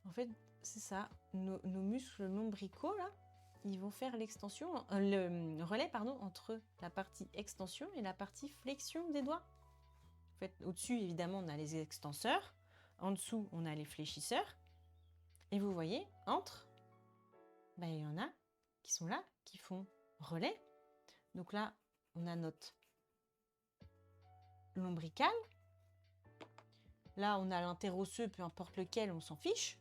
En fait, c'est ça. Nos muscles lombricaux, là, ils vont faire l'extension, le relais, pardon, entre la partie extension et la partie flexion des doigts. En fait, au-dessus, évidemment, on a les extenseurs. En dessous, on a les fléchisseurs. Et vous voyez, entre, ben, il y en a qui sont là, qui font relais. Donc là, on a notre lombrical. Là, on a l'interosseux, peu importe lequel, on s'en fiche.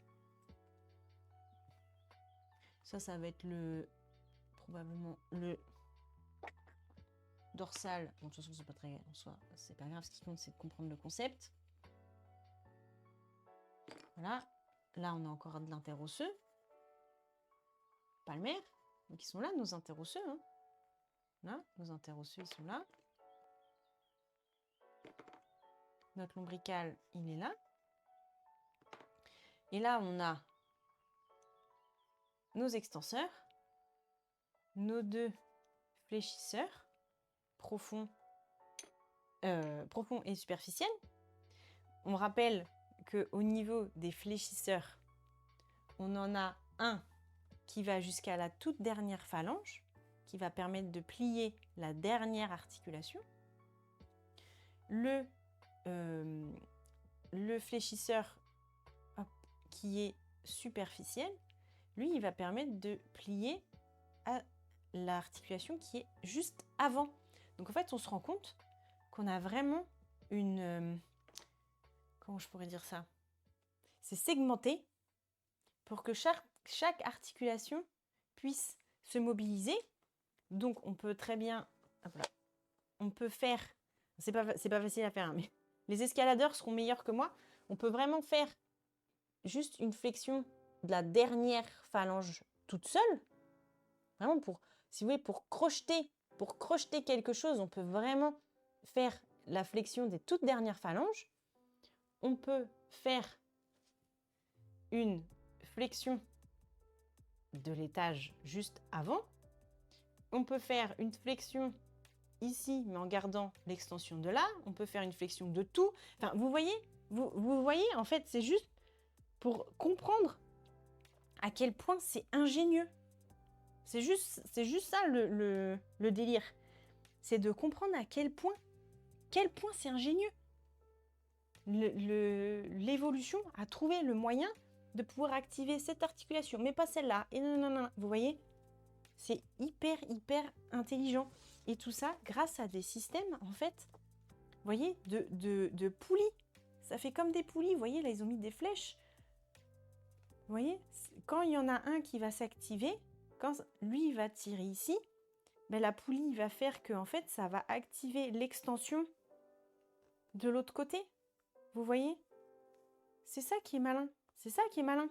Ça va être probablement le dorsal. Bon, de toute façon, c'est pas très en soi, c'est pas grave. Ce qui compte, c'est de comprendre le concept. Voilà. Là, on a encore de l'interosseux. Palmaire. Donc, ils sont là, nos interosseux. Hein. Là, nos interosseux, ils sont là. Notre lombrical, il est là. Et là, on a nos extenseurs, nos deux fléchisseurs, profonds et superficiels. On rappelle qu'au niveau des fléchisseurs, on en a un qui va jusqu'à la toute dernière phalange, qui va permettre de plier la dernière articulation. Le fléchisseur qui est superficiel, lui, il va permettre de plier à l'articulation qui est juste avant. Donc en fait, on se rend compte qu'on a vraiment une... comment je pourrais dire ça? C'est segmenté pour que chaque articulation puisse se mobiliser. Donc on peut très bien... Voilà, on peut faire... C'est pas facile à faire, hein, mais les escaladeurs seront meilleurs que moi. On peut vraiment faire juste une flexion de la dernière phalange toute seule. Vraiment si vous voulez, pour crocheter quelque chose, on peut vraiment faire la flexion des toutes dernières phalanges. On peut faire une flexion de l'étage juste avant. On peut faire une flexion ici, mais en gardant l'extension de là. On peut faire une flexion de tout. Enfin, vous voyez, en fait, c'est juste pour comprendre à quel point c'est ingénieux. C'est juste ça le délire. C'est de comprendre à quel point c'est ingénieux. L'évolution a trouvé le moyen de pouvoir activer cette articulation, mais pas celle-là. Et non. Vous voyez, c'est hyper intelligent. Et tout ça grâce à des systèmes, en fait, vous voyez, de poulies. Ça fait comme des poulies. Vous voyez, là, ils ont mis des flèches. Vous voyez, quand il y en a un qui va s'activer, quand lui, il va tirer ici, ben, la poulie va faire que, en fait, ça va activer l'extension de l'autre côté. Vous voyez? C'est ça qui est malin. C'est ça qui est malin.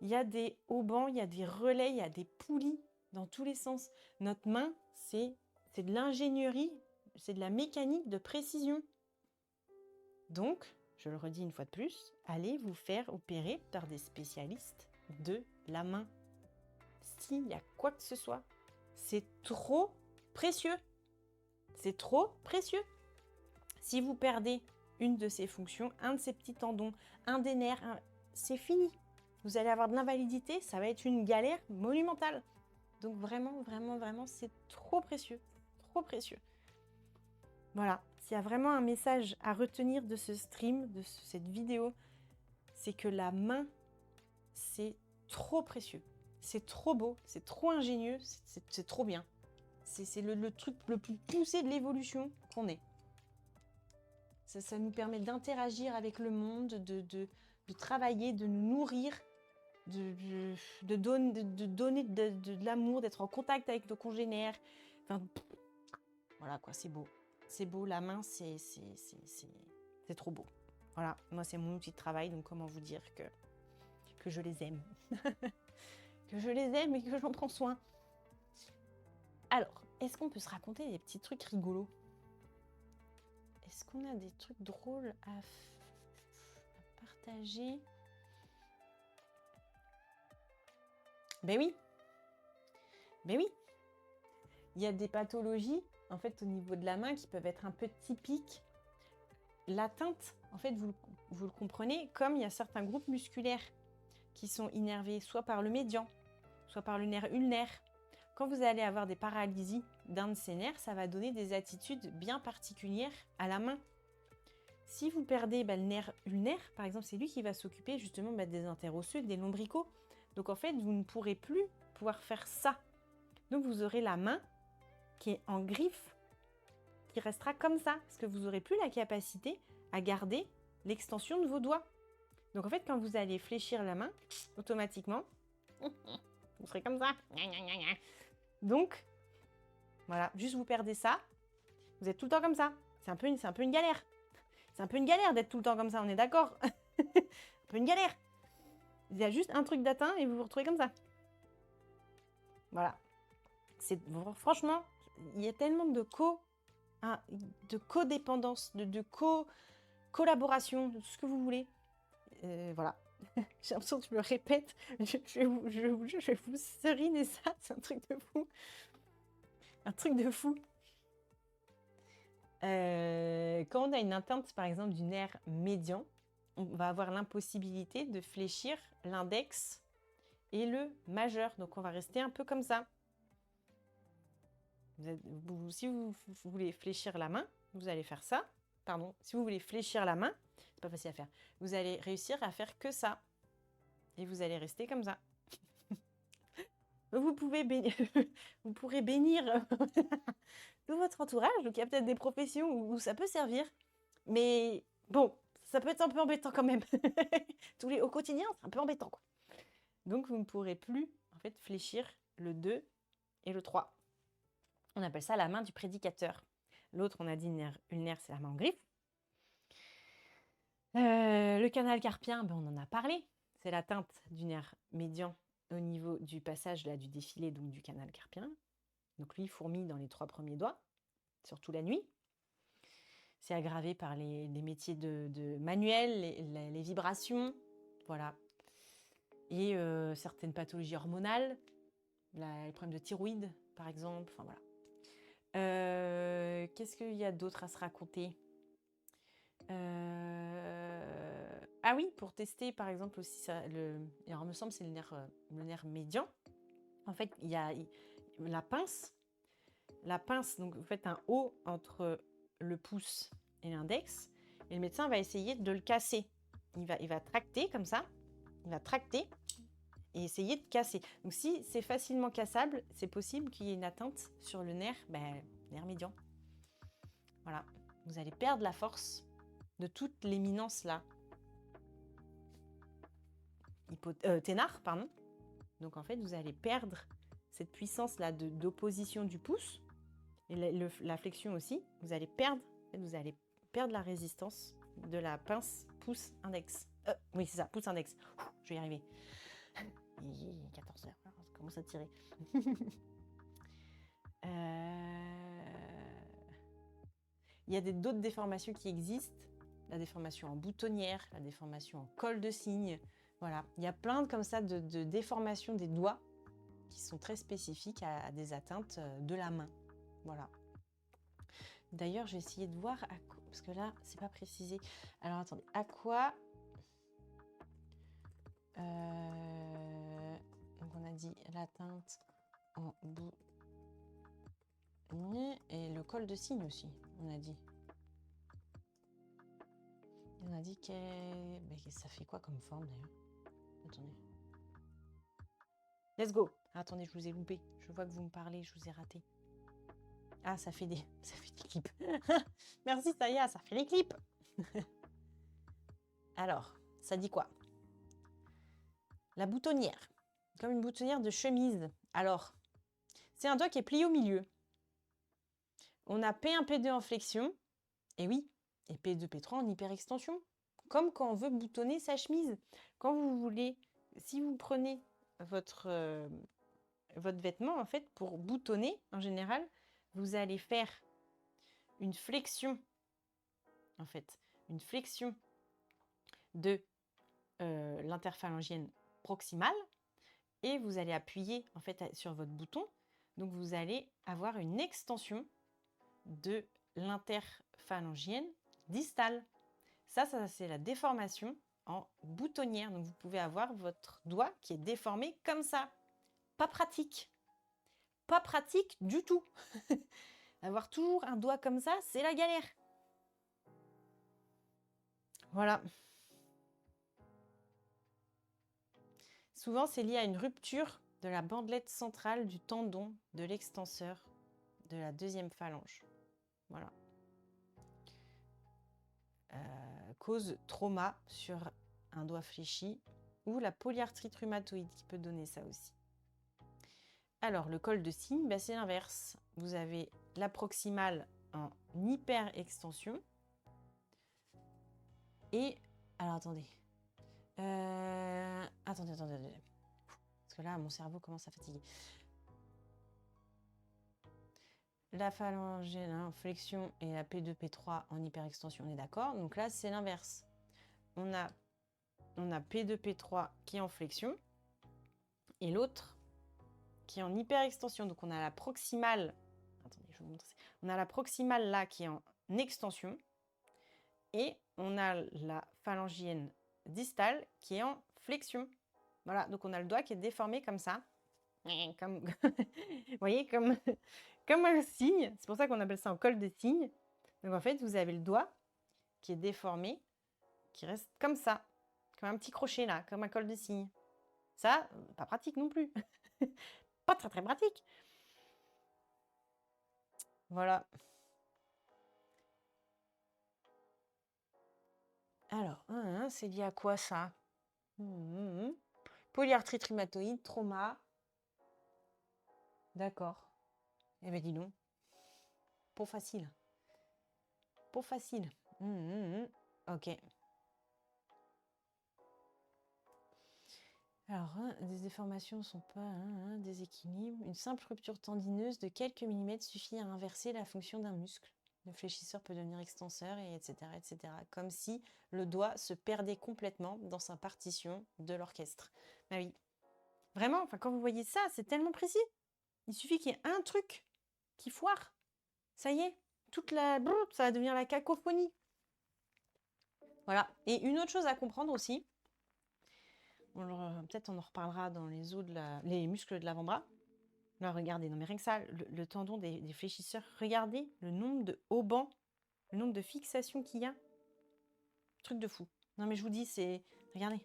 Il y a des haubans, il y a des relais, il y a des poulies dans tous les sens. Notre main, c'est de l'ingénierie, c'est de la mécanique de précision. Donc, je le redis une fois de plus, allez vous faire opérer par des spécialistes de la main. S'il y a quoi que ce soit, c'est trop précieux. C'est trop précieux. Si vous perdez une de ces fonctions, un de ces petits tendons, un des nerfs, c'est fini. Vous allez avoir de l'invalidité, ça va être une galère monumentale. Donc vraiment, c'est trop précieux. Trop précieux. Voilà, s'il y a vraiment un message à retenir de ce stream, de cette vidéo, c'est que la main, c'est trop précieux. C'est trop beau, c'est trop ingénieux, c'est trop bien. C'est le truc le plus poussé de l'évolution qu'on ait. Ça nous permet d'interagir avec le monde, de travailler, de nous nourrir, de donner de l'amour, d'être en contact avec nos congénères. Enfin, voilà quoi, c'est beau. C'est beau, la main, c'est trop beau. Voilà, moi c'est mon outil de travail, donc comment vous dire que je les aime. Que je les aime et que j'en prends soin. Alors, est-ce qu'on peut se raconter des petits trucs rigolos? Est-ce qu'on a des trucs drôles à partager? Ben oui. il y a des pathologies, en fait, au niveau de la main qui peuvent être un peu typiques. L'atteinte, en fait, vous le comprenez, comme il y a certains groupes musculaires qui sont innervés soit par le médian, soit par le nerf ulnaire. Quand vous allez avoir des paralysies d'un de ces nerfs, ça va donner des attitudes bien particulières à la main. Si vous perdez le nerf ulnaire, par exemple, c'est lui qui va s'occuper justement des interosseux, des lombricaux. Donc en fait, vous ne pourrez plus pouvoir faire ça. Donc vous aurez la main qui est en griffe, qui restera comme ça, parce que vous n'aurez plus la capacité à garder l'extension de vos doigts. Donc en fait, quand vous allez fléchir la main, automatiquement, vous serez comme ça. Donc, voilà, juste vous perdez ça, vous êtes tout le temps comme ça. C'est un peu une galère. C'est un peu une galère d'être tout le temps comme ça, on est d'accord? Un peu une galère. Il y a juste un truc d'atteint et vous vous retrouvez comme ça. Voilà. Franchement, il y a tellement de codépendance, de collaboration, de tout ce que vous voulez. Voilà. J'ai l'impression que je me répète. Je vais vous seriner ça. C'est un truc de fou. Un truc de fou. Quand on a une atteinte, par exemple, du nerf médian, on va avoir l'impossibilité de fléchir l'index et le majeur. Donc, on va rester un peu comme ça. Si vous voulez fléchir la main, vous allez faire ça. Pardon, si vous voulez fléchir la main, c'est pas facile à faire. Vous allez réussir à faire que ça. Et vous allez rester comme ça. Vous pourrez bénir tout votre entourage. Donc, il y a peut-être des professions où ça peut servir. Mais bon, ça peut être un peu embêtant quand même. Au quotidien, c'est un peu embêtant, quoi. Donc, vous ne pourrez plus, en fait, fléchir le 2 et le 3. On appelle ça la main du prédicateur. L'autre, on a dit ulnaire, c'est la main en griffe. Le canal carpien, on en a parlé. C'est l'atteinte du nerf médian au niveau du passage là, du défilé, donc du canal carpien. Donc lui, il fourmille dans les 3 premiers doigts, surtout la nuit. C'est aggravé par les métiers de manuel, les vibrations, voilà. Et certaines pathologies hormonales, les problèmes de thyroïde, par exemple, enfin voilà. Qu'est-ce qu'il y a d'autre à se raconter? Ah oui, pour tester par exemple aussi ça, alors, il me semble que c'est le nerf médian. En fait, il y a la pince. La pince, donc vous faites un O entre le pouce et l'index, et le médecin va essayer de le casser. Il va tracter comme ça, il va tracter et essayer de casser. Donc si c'est facilement cassable, c'est possible qu'il y ait une atteinte sur le nerf médian. Voilà, vous allez perdre la force de toute l'éminence là. Ténard, pardon. Donc en fait, vous allez perdre cette puissance là d'opposition du pouce et la flexion aussi. Vous allez perdre la résistance de la pince pouce index. Oui, c'est ça, pouce index. Je vais y arriver. Il est 14h, ça commence à tirer. Il y a d'autres déformations qui existent. La déformation en boutonnière, la déformation en col de cygne. Voilà, il y a plein comme ça de déformations des doigts qui sont très spécifiques à des atteintes de la main. Voilà. D'ailleurs, je vais essayer de voir, parce que là, c'est pas précisé. Alors, attendez, à quoi... donc, on a dit l'atteinte en boutonnière et le col de cygne aussi, on a dit. On a dit que... Mais ça fait quoi comme forme, d'ailleurs? Attendez. Let's go. Attendez, je vous ai loupé. Je vois que vous me parlez, je vous ai raté. Ah, ça fait des clips. Merci, ça y est, ça fait les clips. Alors, ça dit quoi? La boutonnière. Comme une boutonnière de chemise. Alors, c'est un doigt qui est plié au milieu. On a P1, P2 en flexion. Et oui, et P2, P3 en hyperextension. Comme quand on veut boutonner sa chemise. Quand vous voulez, si vous prenez votre vêtement, en fait, pour boutonner, en général, vous allez faire une flexion, en fait, une flexion de l'interphalangienne proximale, et vous allez appuyer, en fait, sur votre bouton Donc, vous allez avoir une extension de l'interphalangienne distale. Ça c'est la déformation en boutonnière. Donc, vous pouvez avoir votre doigt qui est déformé comme ça. Pas pratique. Pas pratique du tout. Avoir toujours un doigt comme ça, c'est la galère. Voilà. Souvent, c'est lié à une rupture de la bandelette centrale du tendon de l'extenseur de la deuxième phalange. Voilà. Cause trauma sur un doigt fléchi ou la polyarthrite rhumatoïde qui peut donner ça aussi. Alors, le col de cygne, bah, c'est l'inverse. Vous avez la proximale en hyperextension. Et, alors attendez. Attendez. Parce que là, mon cerveau commence à fatiguer. La phalange en flexion et la P2, P3 en hyperextension, on est d'accord. Donc là, c'est l'inverse. On a P2, P3 qui est en flexion et l'autre qui est en hyperextension. Donc on a la proximale. Attendez, je vais vous montrer. On a la proximale là qui est en extension et on a la phalangienne distale qui est en flexion. Voilà, donc on a le doigt qui est déformé comme ça. Comme, vous voyez, comme un cygne. C'est pour ça qu'on appelle ça un col de cygne. Donc en fait, vous avez le doigt qui est déformé, qui reste comme ça, comme un petit crochet là, comme un col de cygne. Ça, pas pratique non plus. Pas très pratique. Voilà. Alors, c'est lié à quoi ça? Polyarthrite rhumatoïde, trauma. D'accord. Eh bien, dis donc. Pas facile. Pas facile. Ok. Alors, des déformations ne sont pas des équilibres. Une simple rupture tendineuse de quelques millimètres suffit à inverser la fonction d'un muscle. Le fléchisseur peut devenir extenseur, et etc., etc. Comme si le doigt se perdait complètement dans sa partition de l'orchestre. Ah oui. Vraiment, quand vous voyez ça, c'est tellement précis. Il suffit qu'il y ait un truc qui foire. Ça y est, ça va devenir la cacophonie. Voilà. Et une autre chose à comprendre aussi, peut-être on en reparlera dans les muscles de l'avant-bras. Là, regardez, non mais rien que ça, le tendon des fléchisseurs, regardez le nombre de haubans, le nombre de fixations qu'il y a. Truc de fou. Non mais je vous dis, regardez.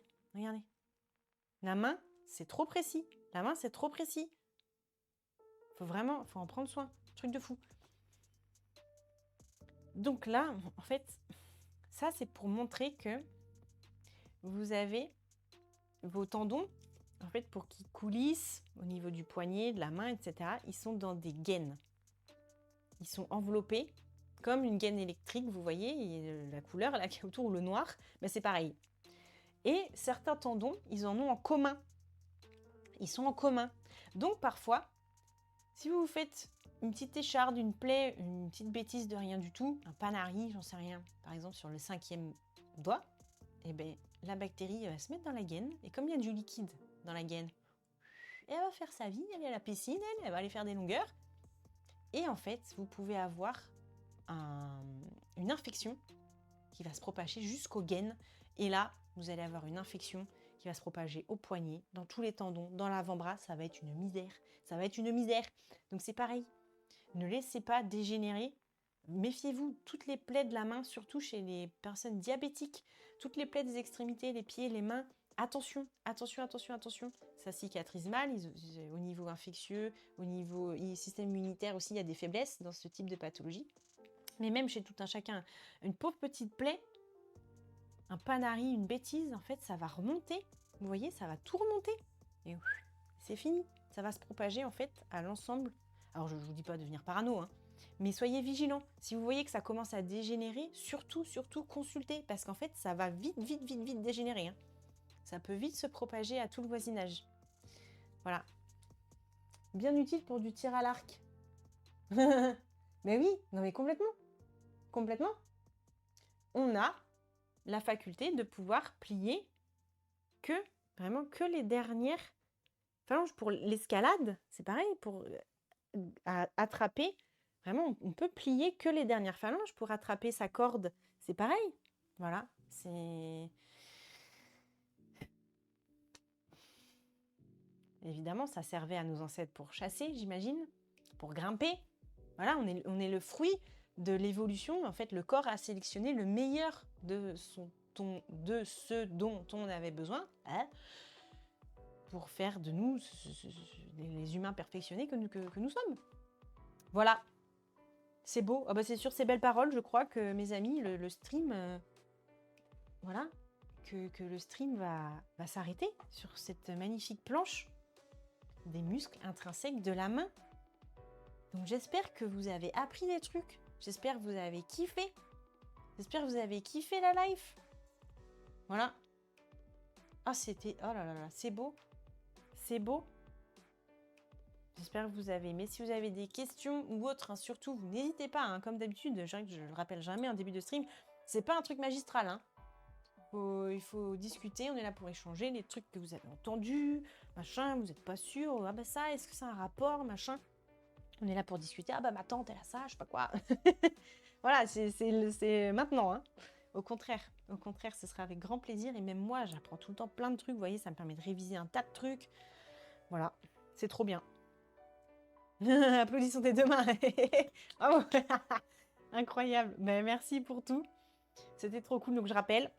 La main, c'est trop précis. Faut en prendre soin. Truc de fou. Donc là, en fait, ça c'est pour montrer que vous avez vos tendons, en fait, pour qu'ils coulissent au niveau du poignet, de la main, etc., ils sont dans des gaines. Ils sont enveloppés comme une gaine électrique, vous voyez, la couleur là qui est autour, ou le noir, mais c'est pareil. Et certains tendons, ils en ont en commun. Ils sont en commun. Donc parfois, si vous faites une petite écharde, une plaie, une petite bêtise de rien du tout, un panari, j'en sais rien, par exemple sur le 5e doigt, eh bien, la bactérie va se mettre dans la gaine, et comme il y a du liquide dans la gaine, elle va faire sa vie, elle est à la piscine, elle va aller faire des longueurs, et en fait, vous pouvez avoir une infection qui va se propager jusqu'aux gaines, et là, vous allez avoir une infection qui va se propager au poignet, dans tous les tendons, dans l'avant-bras, ça va être une misère. Donc c'est pareil, ne laissez pas dégénérer. Méfiez-vous, toutes les plaies de la main, surtout chez les personnes diabétiques, toutes les plaies des extrémités, les pieds, les mains, attention, ça cicatrise mal, au niveau infectieux, au niveau système immunitaire aussi, il y a des faiblesses dans ce type de pathologie. Mais même chez tout un chacun, une pauvre petite plaie, un panari, une bêtise, en fait, ça va remonter. Vous voyez, ça va tout remonter. Et c'est fini. Ça va se propager, en fait, à l'ensemble. Alors, je ne vous dis pas de devenir parano, mais soyez vigilants. Si vous voyez que ça commence à dégénérer, surtout, consultez. Parce qu'en fait, ça va vite dégénérer. Ça peut vite se propager à tout le voisinage. Voilà. Bien utile pour du tir à l'arc. Mais oui, non mais complètement. On a la faculté de pouvoir plier vraiment que les dernières phalanges. Pour l'escalade, c'est pareil, pour attraper, vraiment, on peut plier que les dernières phalanges pour attraper sa corde. C'est pareil. Voilà, c'est... Évidemment, ça servait à nos ancêtres pour chasser, j'imagine, pour grimper. Voilà, on est le fruit de l'évolution. En fait, le corps a sélectionné le meilleur de ce dont on avait besoin, hein, pour faire de nous les humains perfectionnés que nous sommes. Voilà, c'est beau. Ah bah c'est sur ces belles paroles, je crois que mes amis, le stream, voilà, que le stream va s'arrêter sur cette magnifique planche des muscles intrinsèques de la main. Donc j'espère que vous avez appris des trucs. J'espère que vous avez kiffé. J'espère que vous avez kiffé la life. Voilà. Ah, c'était... Oh là là là, c'est beau. C'est beau. J'espère que vous avez aimé. Si vous avez des questions ou autres, hein, surtout, vous n'hésitez pas. Hein, comme d'habitude, je le rappelle jamais en début de stream, c'est pas un truc magistral. Hein. Il faut discuter, on est là pour échanger les trucs que vous avez entendus, machin, vous n'êtes pas sûr. Ah bah ça, est-ce que c'est un rapport, machin. On est là pour discuter. Ah bah ma tante, elle a ça, je sais pas quoi. Voilà, c'est maintenant. Hein. Au contraire, ce sera avec grand plaisir. Et même moi, j'apprends tout le temps plein de trucs. Vous voyez, ça me permet de réviser un tas de trucs. Voilà, c'est trop bien. Applaudissons tes deux mains. Oh incroyable. Ben, merci pour tout. C'était trop cool. Donc je rappelle,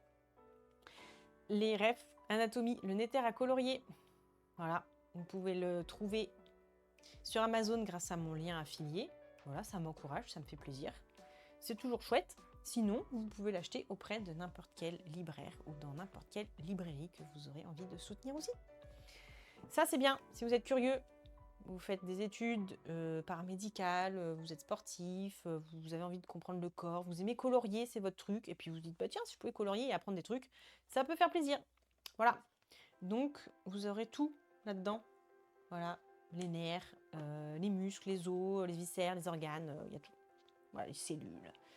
les refs, anatomie, le Nether à colorier. Voilà, vous pouvez le trouver sur Amazon grâce à mon lien affilié. Voilà, ça m'encourage, ça me fait plaisir. C'est toujours chouette. Sinon, vous pouvez l'acheter auprès de n'importe quel libraire ou dans n'importe quelle librairie que vous aurez envie de soutenir aussi. Ça, c'est bien. Si vous êtes curieux, vous faites des études paramédicales, vous êtes sportif, vous avez envie de comprendre le corps, vous aimez colorier, c'est votre truc, et puis vous dites, bah tiens, si je pouvais colorier et apprendre des trucs, ça peut faire plaisir. Voilà. Donc, vous aurez tout là-dedans. Voilà. Les nerfs, les muscles, les os, les viscères, les organes, il y a tout. Voilà, les cellules.